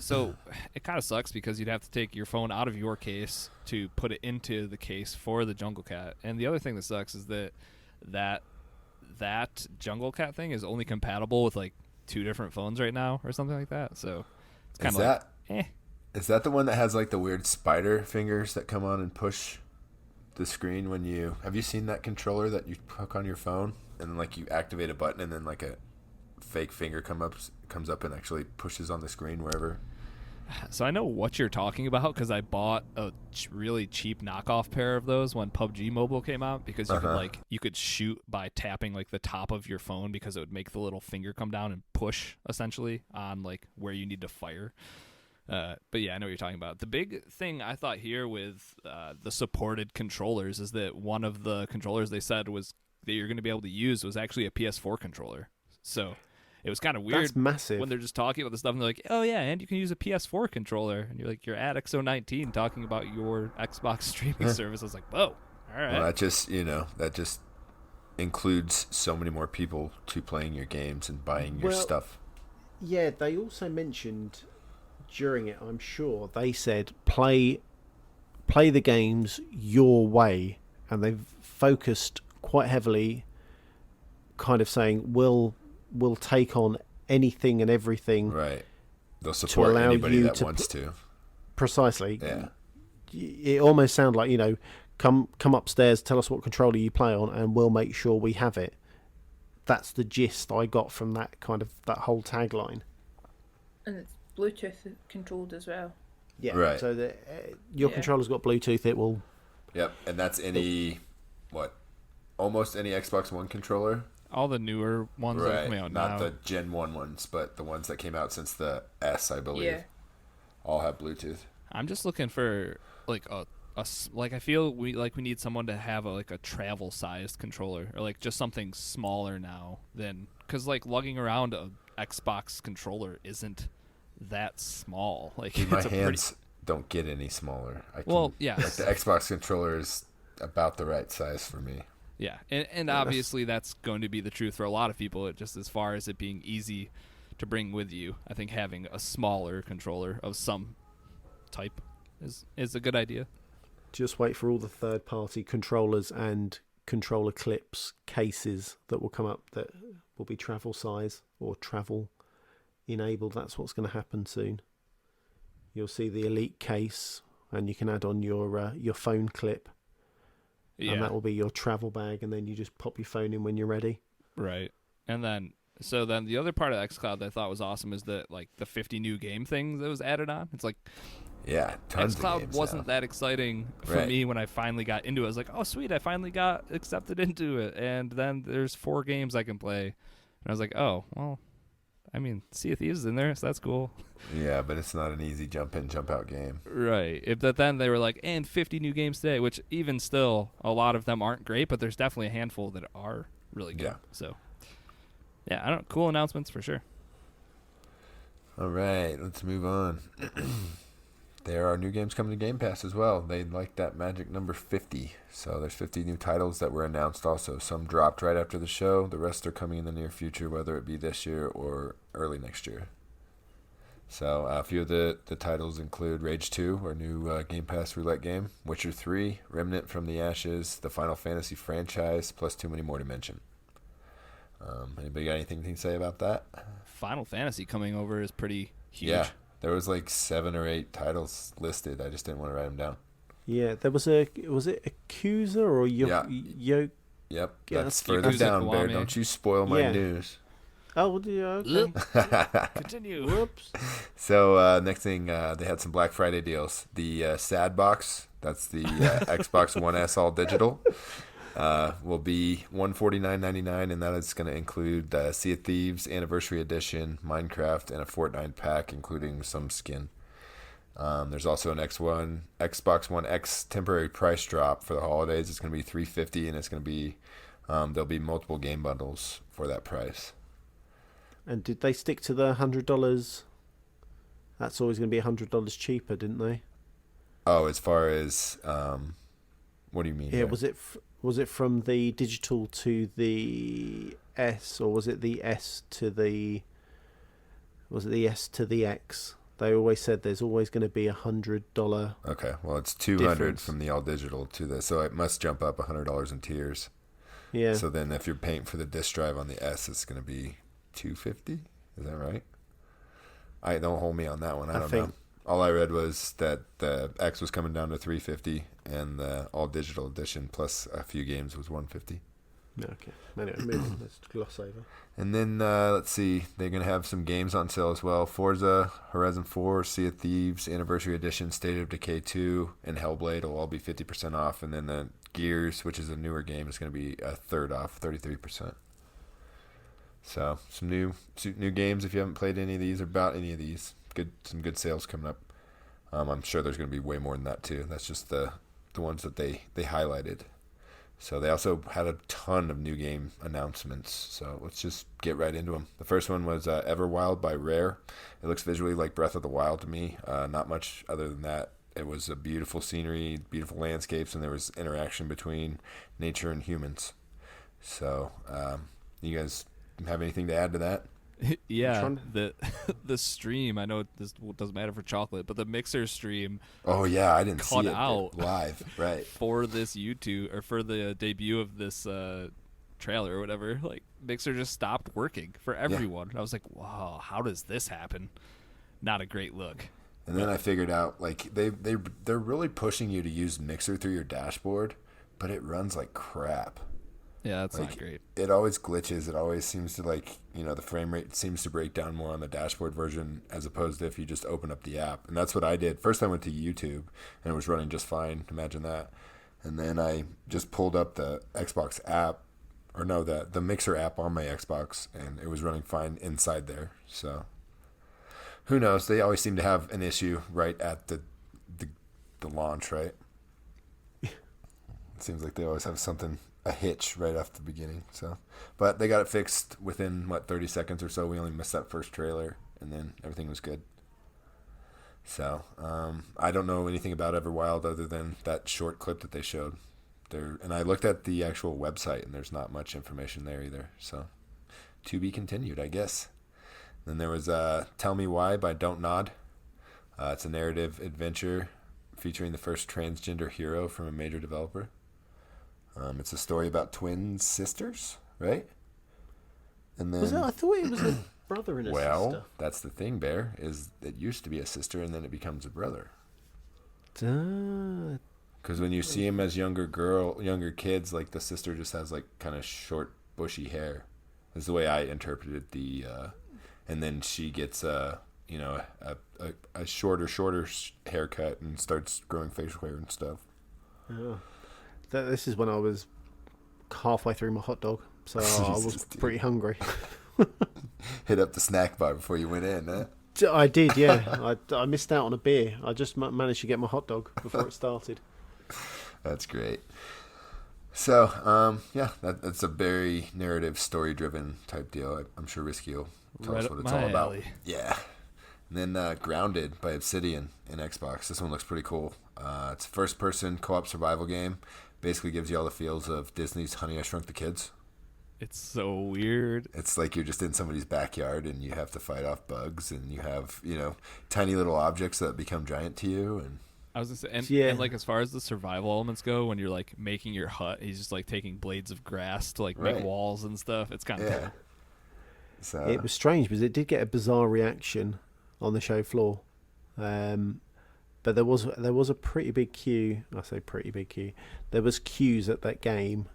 So it kind of sucks because you'd have to take your phone out of your case to put it into the case for the Jungle Cat. And the other thing that sucks is that Jungle Cat thing is only compatible with like 2 different phones right now or something like that. So it's kind of like, Is that the one that has like the weird spider fingers that come on and push the screen when you... Have you seen that controller that you hook on your phone and then like you activate a button and then like a fake finger comes up and actually pushes on the screen wherever? So I know what you're talking about because I bought a really cheap knockoff pair of those when PUBG Mobile came out because you could shoot by tapping like the top of your phone because it would make the little finger come down and push essentially on like where you need to fire. But yeah, I know what you're talking about. The big thing I thought here with the supported controllers is that one of the controllers they said was that you're going to be able to use was actually a PS4 controller. So it was kind of weird. That's massive. When they're just talking about the stuff and they're like, oh yeah, and you can use a PS4 controller. And you're like, you're at XO19 talking about your Xbox streaming service. I was like, whoa, all right. Well, that just includes so many more people to playing your games and buying your stuff. Yeah, they also mentioned during it, I'm sure, they said play the games your way, and they've focused quite heavily kind of saying we'll take on anything and everything. Right. They'll support anybody that wants to. Precisely. Yeah. It almost sounds like, come upstairs, tell us what controller you play on, and we'll make sure we have it. That's the gist I got from that whole tagline. And it's Bluetooth controlled as well. Yeah. Right. So your controller's got Bluetooth. It will. Yep, and that's almost any Xbox One controller. All the newer ones that are coming out now. Not the Gen 1 ones, but the ones that came out since the S, I believe. All have Bluetooth. I'm just looking for like I feel we need someone to have a travel sized controller or like just something smaller now than because like lugging around a Xbox controller isn't that small. Like my hands don't get any smaller. Like the Xbox controller is about the right size for me. Yeah, and obviously that's going to be the truth for a lot of people. Just as far as it being easy to bring with you, I think having a smaller controller of some type is a good idea. Just wait for all the third-party controllers and controller clips cases that will come up that will be travel size or travel enabled. That's what's going to happen soon. You'll see the Elite case, and you can add on your phone clip. Yeah. And that will be your travel bag, and then you just pop your phone in when you're ready. Right. And then the other part of xCloud that I thought was awesome is that like the 50 new game things that was added on. It's like tons xCloud of games wasn't that exciting for me when I finally got into it. I was like, oh sweet, I finally got accepted into it, and then there's 4 games I can play, and I was like, oh well, I mean, Sea of Thieves is in there, so that's cool. Yeah, but it's not an easy jump in, jump out game. Right. But then they were like, and 50 new games today, which even still, a lot of them aren't great, but there's definitely a handful that are really good. Yeah. So, yeah, I don't know. Cool announcements for sure. All right, let's move on. There are new games coming to Game Pass as well. They like that magic number 50. So there's 50 new titles that were announced also. Some dropped right after the show. The rest are coming in the near future, whether it be this year or early next year. So a few of the titles include Rage 2, our new Game Pass roulette game, Witcher 3, Remnant from the Ashes, the Final Fantasy franchise, plus too many more to mention. Anybody got anything to say about that? Final Fantasy coming over is pretty huge. Yeah, there was like 7 or 8 titles listed. I just didn't want to write them down. Yeah, there was it Accuser or Yeah. Yep, yeah, that's that's further Yakuza down, Bear. Kiwami. Don't you spoil my Yeah. news. Oh, yeah, okay. Continue. Whoops. So next thing, they had some Black Friday deals. The Sad Box, that's the Xbox One S all digital, will be $149.99, and that is going to include Sea of Thieves Anniversary Edition, Minecraft, and a Fortnite pack, including some skin. There's also an Xbox One X temporary price drop for the holidays. It's going to be $350, and it's going to be there'll be multiple game bundles for that price. And did they stick to the $100? That's always going to be $100 cheaper, didn't they? Oh, as far as what do you mean? Yeah, there? was it from the digital to the S, or was it the S to the S to the X? They always said there's always going to be $100. Okay, well it's $200 difference. from the all digital to the, so it must jump up $100 in tiers. Yeah. So then, if you're paying for the disc drive on the S, it's going to be $250. Is that right? Don't hold me on that one. I don't know. All I read was that the X was coming down to $350, and the all digital edition plus a few games was $150. Okay. Anyway, moving. Let's gloss over. And then let's see, they're going to have some games on sale as well. Forza Horizon 4, Sea of Thieves Anniversary Edition, State of Decay 2, and Hellblade will all be 50% off. And then the Gears, which is a newer game, is going to be a third off, 33%. So some new games if you haven't played any of these or bought any of these. Some good sales coming up. I'm sure there's going to be way more than that too. That's just the ones that they highlighted. So they also had a ton of new game announcements. So let's just get right into them. The first one was Everwild by Rare. It looks visually like Breath of the Wild to me. Not much other than that. It was a beautiful scenery, beautiful landscapes, and there was interaction between nature and humans. So you guys have anything to add to that? Yeah, the stream. I know this doesn't matter for chocolate, but the Mixer stream. Oh yeah, I didn't see it out live, right? For this YouTube or for the debut of this trailer or whatever, like Mixer just stopped working for everyone. Yeah. I was like, wow, how does this happen? Not a great look. And then I figured out like they're really pushing you to use Mixer through your dashboard, but it runs like crap. Yeah, that's like, not great. It always glitches. It always seems to the frame rate seems to break down more on the dashboard version as opposed to if you just open up the app. And that's what I did. First I went to YouTube and it was running just fine. Imagine that. And then I just pulled up the Xbox app, or no, the Mixer app on my Xbox, and it was running fine inside there. So who knows? They always seem to have an issue right at the launch, right? It seems like they always have a hitch right off the beginning. So, but they got it fixed within 30 seconds or so. We only missed that first trailer, and then everything was good. So I don't know anything about Everwild other than that short clip that they showed there, and I looked at the actual website, and there's not much information there either. So to be continued, I guess. Then there was Tell Me Why by Don't Nod. It's a narrative adventure featuring the first transgender hero from a major developer. It's a story about twin sisters, right? And then I thought it was a brother and a sister. Well, that's the thing, Bear, is it used to be a sister and then it becomes a brother. Because when you see him as younger kids, like the sister just has like kind of short, bushy hair. Is the way I interpreted the, and then she gets a shorter haircut and starts growing facial hair and stuff. Oh. This is when I was halfway through my hot dog, so I was pretty hungry. Hit up the snack bar before you went in, huh? I did, yeah. I missed out on a beer. I just managed to get my hot dog before it started. That's great. So, that's a very narrative, story-driven type deal. I'm sure Risky will tell us what it's all about. Yeah. And then Grounded by Obsidian in Xbox. This one looks pretty cool. It's a first-person co-op survival game. Basically gives you all the feels of Disney's Honey, I Shrunk the Kids. It's so weird. It's like you're just in somebody's backyard and you have to fight off bugs, and you have, tiny little objects that become giant to you. And I was gonna say, and like as far as the survival elements go, when you're like making your hut, he's just like taking blades of grass to like make walls and stuff. It's kind of cool. So, it was strange because it did get a bizarre reaction on the show floor, but there was a pretty big queue. I say pretty big queue. There was queues at that game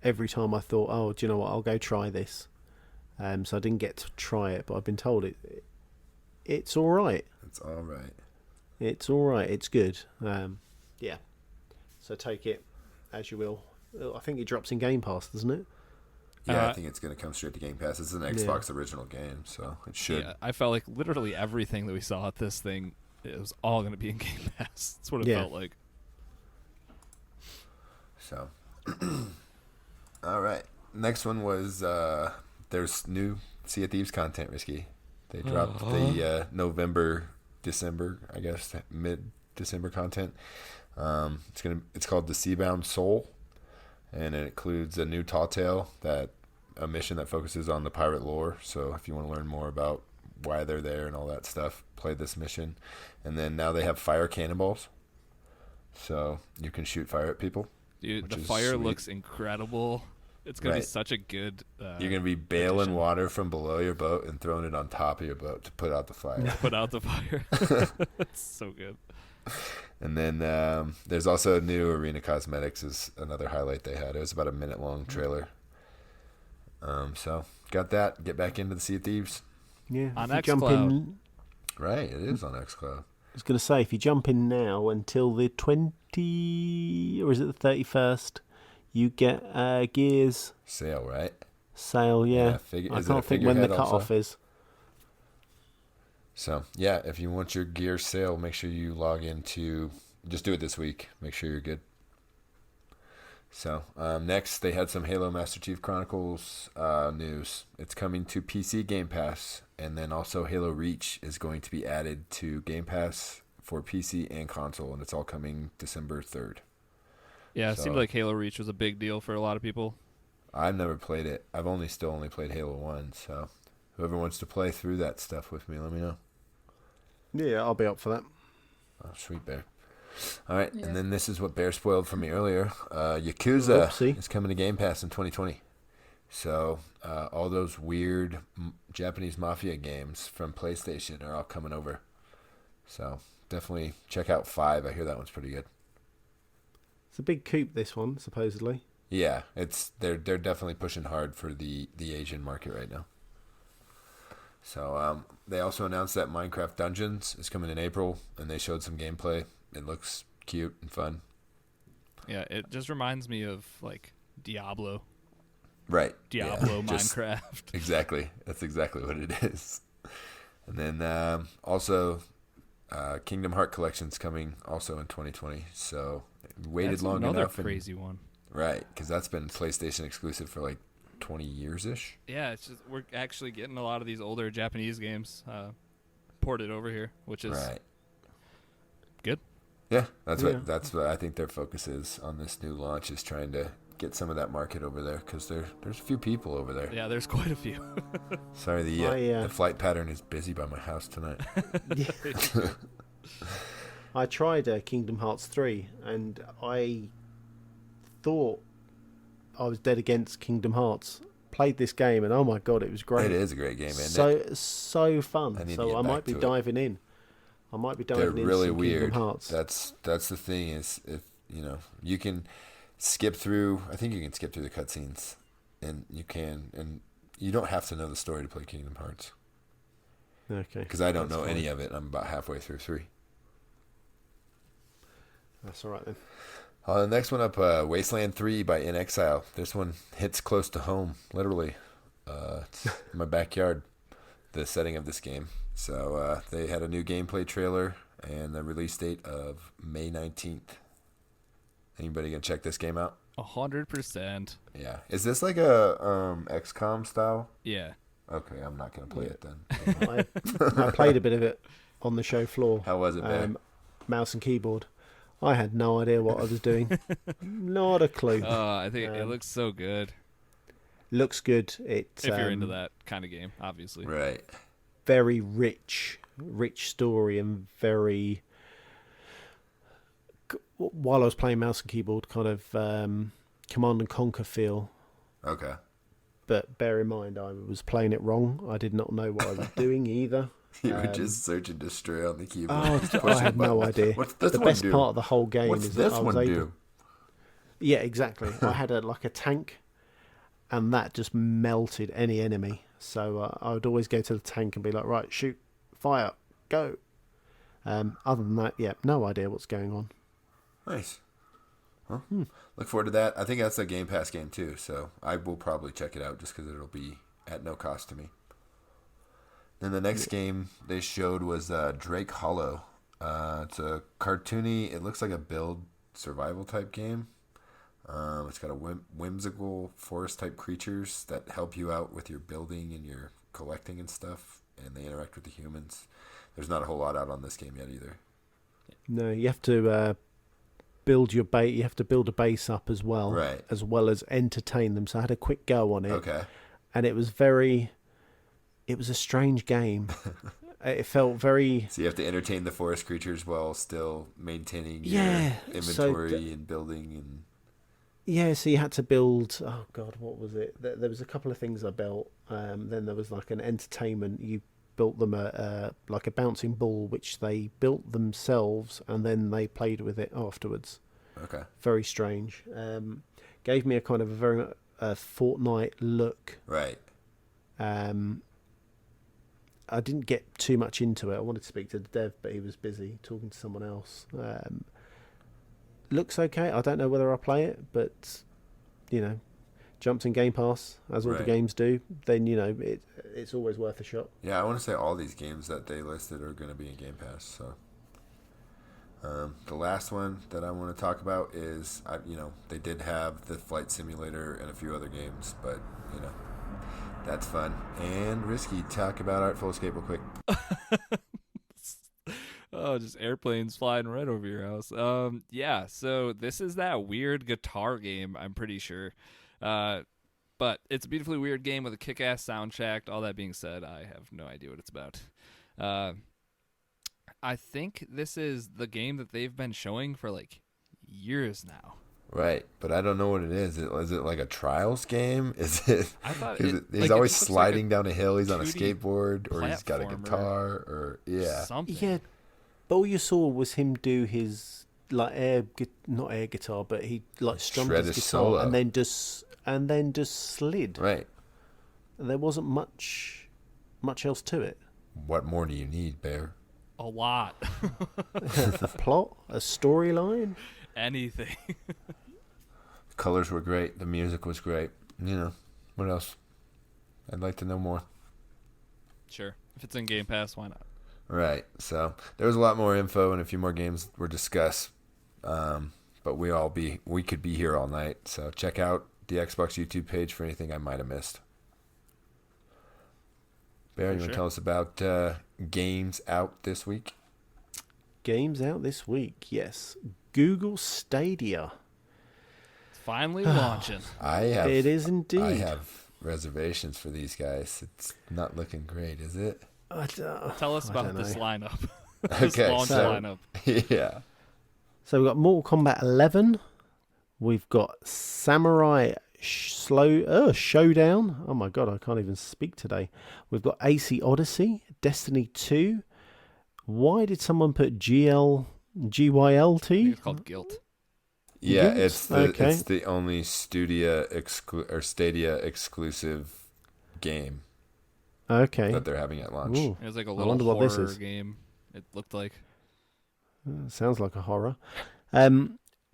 every time I thought, oh, do you know what? I'll go try this. So I didn't get to try it, but I've been told it's all right. It's all right. It's all right. It's good. Yeah. So take it as you will. I think it drops in Game Pass, doesn't it? Yeah, I think it's going to come straight to Game Pass. It's an Xbox original game, so it should. Yeah, I felt like literally everything that we saw at this thing, it was all going to be in Game Pass. That's what it felt like. So, all right. Next one was there's new Sea of Thieves content, Risky. They dropped the December, I guess, mid-December content. It's called The Seabound Soul, and it includes a new Tall Tale, a mission that focuses on the pirate lore. So if you want to learn more about why they're there and all that stuff, play this mission. And then now they have fire cannonballs, so you can shoot fire at people. Dude, the fire looks incredible. It's going to be such a good you're going to be bailing water from below your boat and throwing it on top of your boat to put out the fire. Put out the fire. It's so good. And then there's also new arena cosmetics is another highlight they had. It was about a minute-long trailer. So got that. Get back into the Sea of Thieves. Yeah. On xCloud. Right, it is on xCloud. I was going to say, if you jump in now until the 20, or is it the 31st, you get Gears sale, right? Sale, yeah. I can't think when the cutoff is. So, yeah, if you want your Gears sale, make sure you log into, just do it this week. Make sure you're good. So, next, they had some Halo Master Chief Chronicles news. It's coming to PC Game Pass, and then also Halo Reach is going to be added to Game Pass for PC and console, and it's all coming December 3rd. Yeah, it seemed like Halo Reach was a big deal for a lot of people. I've never played it. I've only played Halo 1, so whoever wants to play through that stuff with me, let me know. Yeah, I'll be up for that. Oh, sweet, Bear. All right, and then this is what Bear spoiled for me earlier. Yakuza is coming to Game Pass in 2020. So all those weird Japanese mafia games from PlayStation are all coming over. So definitely check out 5. I hear that one's pretty good. It's a big coup, this one, supposedly. Yeah, they're definitely pushing hard for the Asian market right now. So they also announced that Minecraft Dungeons is coming in April, and they showed some gameplay. It looks cute and fun. Yeah, it just reminds me of like Diablo. Right. Diablo, Minecraft. Exactly. That's exactly what it is. And then also Kingdom Hearts Collection's coming also in 2020. So waited long enough. Another crazy one. Right, because that's been PlayStation exclusive for like 20 years-ish. Yeah, it's just we're actually getting a lot of these older Japanese games ported over here, which is good. Yeah, that's what I think their focus is on this new launch, is trying to get some of that market over there, because there's a few people over there. Yeah, there's quite a few. Sorry, the flight pattern is busy by my house tonight. I tried Kingdom Hearts 3, and I thought I was dead against Kingdom Hearts. Played this game, and oh my god, it was great. It is a great game, isn't it? So fun. So I might be diving in. They're really weird. Kingdom Hearts. That's the thing, is if you can skip through. I think you can skip through the cutscenes, and you don't have to know the story to play Kingdom Hearts. Okay. Because I don't know any of it. I'm about halfway through 3. That's all right then. The next one up, Wasteland 3 by In Exile. This one hits close to home, literally. It's my backyard, the setting of this game. So they had a new gameplay trailer and the release date of May 19th. Anybody gonna check this game out? 100%. Yeah. Is this like a XCOM style? Yeah. Okay, I'm not gonna play it then. I played a bit of it on the show floor. How was it, man? Mouse and keyboard. I had no idea what I was doing. Not a clue. I think it looks so good. Looks good. If you're into that kind of game, obviously. Right. Very rich story and very. While I was playing mouse and keyboard, kind of Command and Conquer feel. Okay. But bear in mind, I was playing it wrong. I did not know what I was doing either. You were just search and destroy on the keyboard. I had no idea. What's this the one best do? part of the whole game What's is this that I was one able. do? Yeah, exactly. I had a tank, and that just melted any enemy. So I would always go to the tank and be like, right, shoot, fire, go. Other than that, yeah, no idea what's going on. Nice. Huh? Look forward to that. I think that's a Game Pass game too, so I will probably check it out just because it'll be at no cost to me. Then the next game they showed was Drake Hollow. It's a cartoony, it looks like a build survival type game. It's got a whimsical forest type creatures that help you out with your building and your collecting and stuff, and they interact with the humans. There's not a whole lot out on this game yet either. No, you have to build your base. You have to build a base up as well, right? As well as entertain them. So I had a quick go on it. Okay. And it was a strange game. It felt very. So you have to entertain the forest creatures while still maintaining your inventory and building and. Yeah, so you had to build. Oh God, what was it? There was a couple of things I built. Then there was like an entertainment. You built them like a bouncing ball, which they built themselves, and then they played with it afterwards. Okay. Very strange. Gave me a kind of a very Fortnite look. Right. I didn't get too much into it. I wanted to speak to the dev, but he was busy talking to someone else. Looks okay. I don't know whether I'll play it, but jumps in Game Pass as all the games do. Then it's always worth a shot. Yeah, I want to say all these games that they listed are going to be in Game Pass. So the last one that I want to talk about is they did have the Flight Simulator and a few other games, but that's fun and risky. Talk about Artful Escape real quick. Oh, just airplanes flying right over your house. Yeah, so this is that weird guitar game, I'm pretty sure. But it's a beautifully weird game with a kick-ass soundtrack. All that being said, I have no idea what it's about. I think this is the game that they've been showing for like years now. Right, but I don't know what it is. Is it like a trials game? Is it? I thought he's always sliding down a hill. He's on a skateboard, or he's got a guitar, or something. Yeah, but all you saw was him do his not air guitar, but he like strummed his guitar solo. and then just slid. Right. There wasn't much else to it. What more do you need, Bear? A lot. A plot, a storyline, anything. The colors were great. The music was great. What else? I'd like to know more. Sure. If it's in Game Pass, why not? Right. So there was a lot more info and a few more games were discussed. But we could be here all night. So check out the Xbox YouTube page for anything I might have missed. Barry, you want to tell us about games out this week? Games out this week, yes. Google Stadia. It's finally launching. It is indeed. I have reservations for these guys. It's not looking great, is it? Tell us about this lineup. Okay, launch lineup. Yeah. So we've got Mortal Kombat 11. We've got Samurai Showdown. Oh my god, I can't even speak today. We've got AC Odyssey, Destiny 2. Why did someone put GYLT? It's called Guilt. Yeah, it's the only Stadia exclusive game. Okay. That they're having at launch. Ooh. It was like a little horror game. It looked like. Sounds like a horror.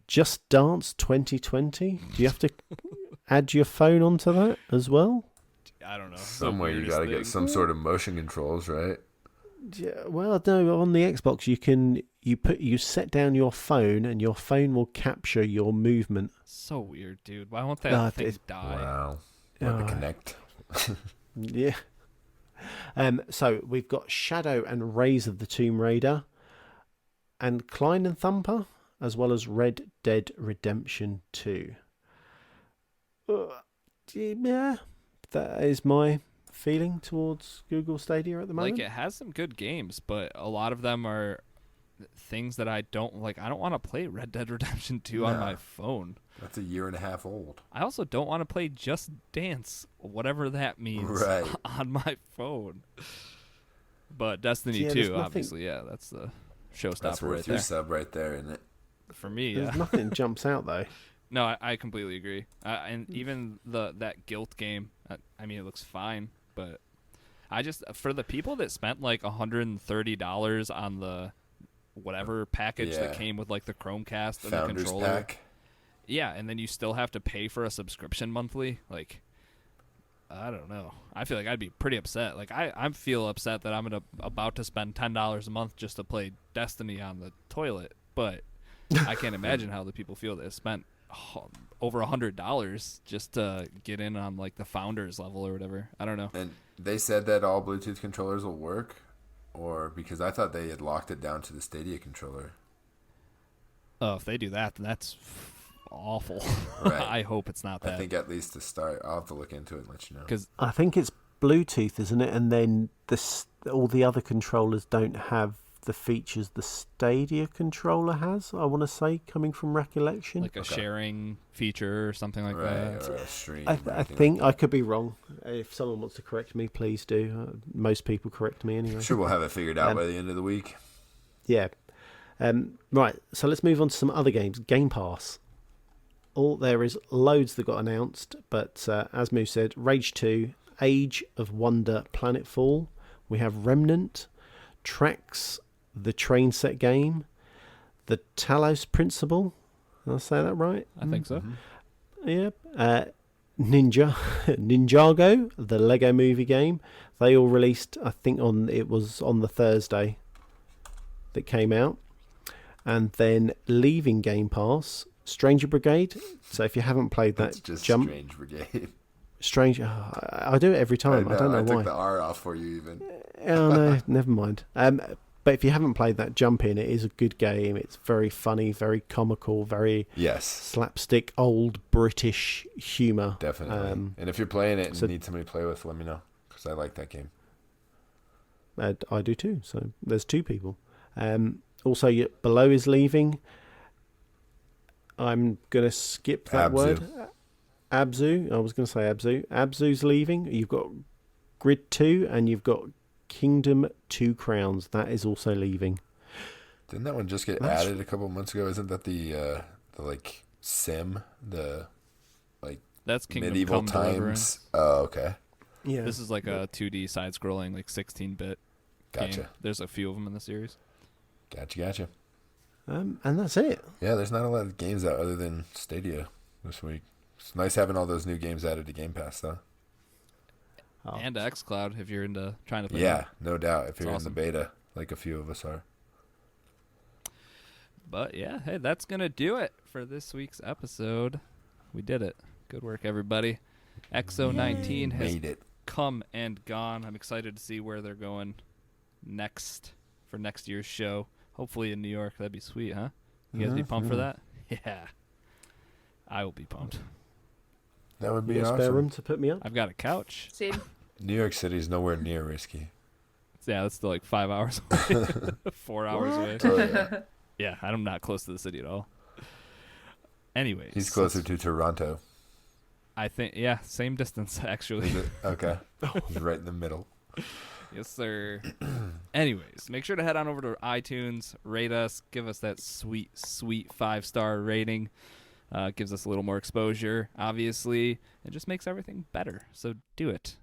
Just Dance 2020. Do you have to add your phone onto that as well? I don't know. Somewhere you got to get some sort of motion controls, right? Yeah, well, no. On the Xbox, you set down your phone, and your phone will capture your movement. So weird, dude. Why won't that thing die? Wow. Want to connect? Yeah. So we've got Shadow and Rise of the Tomb Raider, and Klein and Thumper, as well as Red Dead Redemption 2. Yeah, that is my feeling towards Google Stadia at the moment. Like, it has some good games, but a lot of them are things that I don't like. I don't want to play Red Dead Redemption 2 on my phone. That's a year and a half old. I also don't want to play Just Dance, whatever that means, on my phone. But Destiny 2, obviously, that's the showstopper. That's worth right your there. sub right there, isn't it? For me, There's nothing jumps out though. No, I completely agree. And even that Guilt game, I mean, it looks fine, but I just, for the people that spent like $130 on the whatever package that came with like the Chromecast and Founders the controller. Pack. Yeah, and then you still have to pay for a subscription monthly. Like, I don't know. I feel like I'd be pretty upset. Like, I feel upset that I'm about to spend $10 a month just to play Destiny on the toilet. But I can't imagine how the people feel that spent over $100 just to get in on like the Founders level or whatever. I don't know. And they said that all Bluetooth controllers will work, or because I thought they had locked it down to the Stadia controller. Oh, if they do that, then that's awful. Right. I hope it's not that. I think at least to start, I'll have to look into it and let you know. Because I think it's Bluetooth, isn't it? And then all the other controllers don't have the features the Stadia controller has, I want to say, coming from recollection. like a sharing feature or something like that. Or a stream. I think I could be wrong. If someone wants to correct me, please do. Most people correct me anyway. Sure, we'll have it figured out by the end of the week. Yeah. Right, so let's move on to some other games. Game Pass. There is loads that got announced, but as Moo said, Rage 2, Age of Wonder Planetfall. We have Remnant, Tracks, the Train Set Game, the Talos Principle. Did I say that right? I think so. Yeah. Ninjago, the Lego Movie game. They all released, I think, it was on the Thursday that came out. And then leaving Game Pass, Stranger Brigade. So if you haven't played that, It's just jump. Strange Brigade. I do it every time. I don't know I why. took the R off for you even. Oh no, never mind. But if you haven't played that, jump in. It is a good game. It's very funny, very comical, very slapstick, old British humour. Definitely. And if you're playing it and need somebody to play with, let me know, because I like that game. I do too. So there's two people. Also, Below is leaving. I'm going to skip that word. Abzu. I was going to say Abzu. Abzu's leaving. You've got Grid 2 and you've got Kingdom 2 Crowns. That is also leaving. Didn't that one just get added a couple months ago? Isn't that the like sim, the like that's Kingdom medieval Come times? Deliverance. Oh, okay. Yeah. This is like a 2D side-scrolling, like 16-bit Gotcha. game. There's a few of them in the series. Gotcha. And that's it. Yeah, there's not a lot of games out other than Stadia this week. It's nice having all those new games added to Game Pass, though. Oh. And xCloud, if you're into trying to play. Yeah, no doubt. If you're awesome. in the beta, like a few of us are. But yeah, hey, that's going to do it for this week's episode. We did it. Good work, everybody. XO19 has come and gone. I'm excited to see where they're going next for next year's show. Hopefully in New York. That'd be sweet, huh? You guys be pumped for that? Yeah. I will be pumped. That would be awesome. Spare room to put me up? I've got a couch. Same. New York City is nowhere near risky. Yeah, that's still like 5 hours away. 4 hours away. Oh, yeah. Yeah, I'm not close to the city at all. Anyways. He's closer to Toronto. I think, yeah, same distance, actually. Is it? Okay. He's right in the middle. Yes, sir. Anyways, make sure to head on over to iTunes, rate us, give us that sweet, sweet 5-star rating. Gives us a little more exposure, obviously. It just makes everything better. So do it.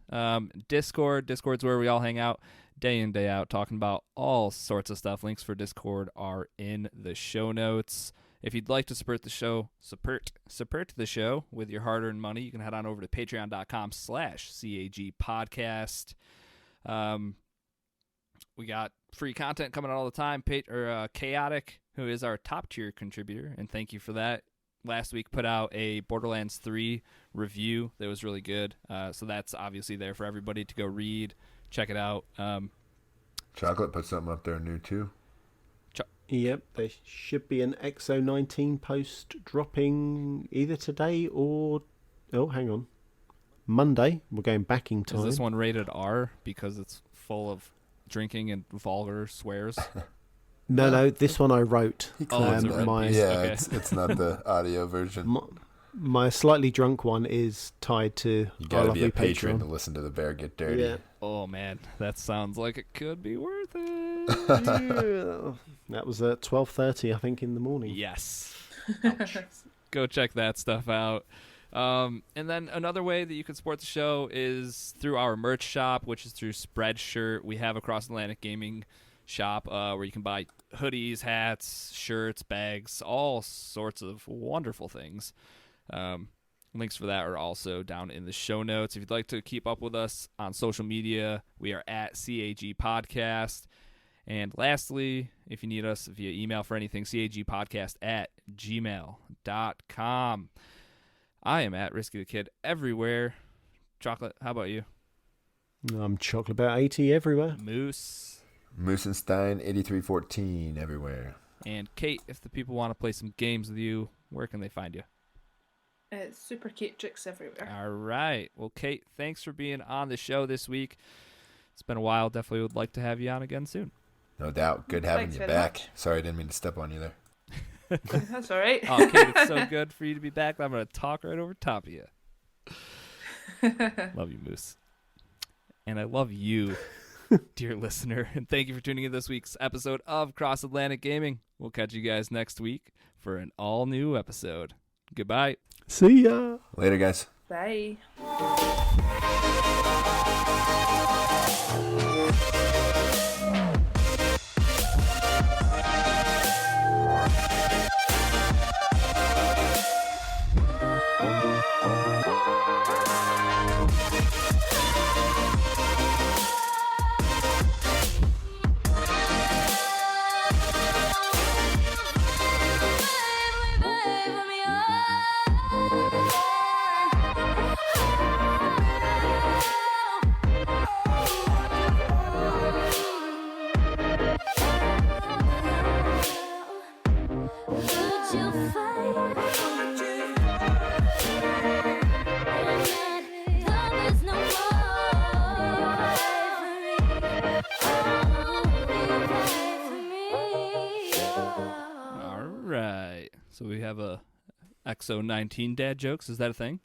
Discord's where we all hang out day in, day out, talking about all sorts of stuff. Links for Discord are in the show notes. If you'd like to support the show with your hard-earned money, you can head on over to patreon.com/CAG podcast. We got free content coming out all the time. Chaotic, who is our top-tier contributor, and thank you for that. Last week put out a Borderlands 3 review that was really good. So that's obviously there for everybody to go read. Check it out. Chocolate put something up there new, too. Yep, there should be an XO19 post dropping either today or... Oh, hang on. Monday, we're going backing time. Is this one rated R because it's full of drinking and vulgar swears? No, this one I wrote. It's not the audio version. My slightly drunk one is tied to you gotta be a patron to listen to the bear get dirty. Yeah. Oh man, that sounds like it could be worth it. That was at 12:30, I think, in the morning. Yes. Go check that stuff out. And then another way that you can support the show is through our merch shop, which is through Spreadshirt. We have a Cross Atlantic Gaming shop where you can buy hoodies, hats, shirts, bags, all sorts of wonderful things. Links for that are also down in the show notes. If you'd like to keep up with us on social media, we are at CAG Podcast. And lastly, if you need us via email for anything, cagpodcast@gmail.com. I am at Risky the Kid everywhere. Chocolate, how about you? I'm Chocolate About 80 everywhere. Moose. Moosenstein 8314 everywhere. And Kate, if the people want to play some games with you, where can they find you? It's Super Kate Tricks everywhere. All right. Well, Kate, thanks for being on the show this week. It's been a while. Definitely would like to have you on again soon. No doubt. Good having Thanks you very back. much. Sorry, I didn't mean to step on you there. That's all right. Oh, Kate, it's so good for you to be back. I'm going to talk right over top of you. Love you, Moose. And I love you, dear listener. And thank you for tuning in this week's episode of Cross Atlantic Gaming. We'll catch you guys next week for an all-new episode. Goodbye. See ya. Later, guys. Bye. So we have a XO19 dad jokes. Is that a thing?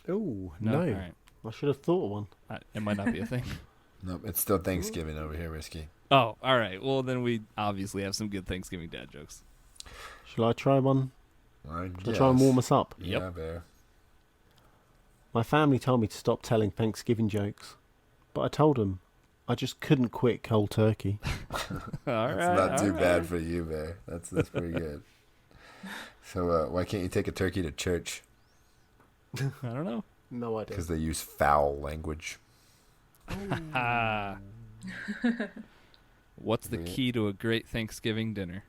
Oh, no. All right. I should have thought of one. It might not be a thing. Nope, it's still Thanksgiving over here, Risky. Oh, all right. Well, then we obviously have some good Thanksgiving dad jokes. Shall I try one? Shall I try and warm us up? Yep. Yeah, bear. My family told me to stop telling Thanksgiving jokes, but I told them I just couldn't quit cold turkey. That's not too bad for you, bear. That's pretty good. So why can't you take a turkey to church? I don't know. No idea. Because they use foul language. What's the key to a great Thanksgiving dinner?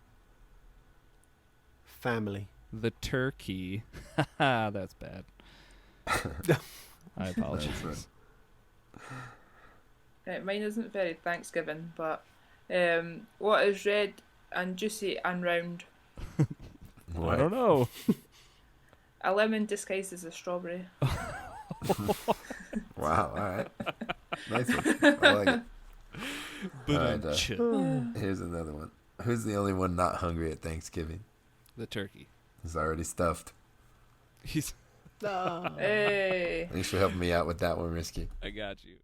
Family. The turkey. That's bad. I apologize. Right, mine isn't very Thanksgiving, but what is red and juicy and round? What? I don't know. A lemon disguised as a strawberry. Wow, all right. Nice one. I like it. All right, here's another one. Who's the only one not hungry at Thanksgiving? The turkey. He's already stuffed. He's. Hey. Thanks for helping me out with that one, Risky. I got you.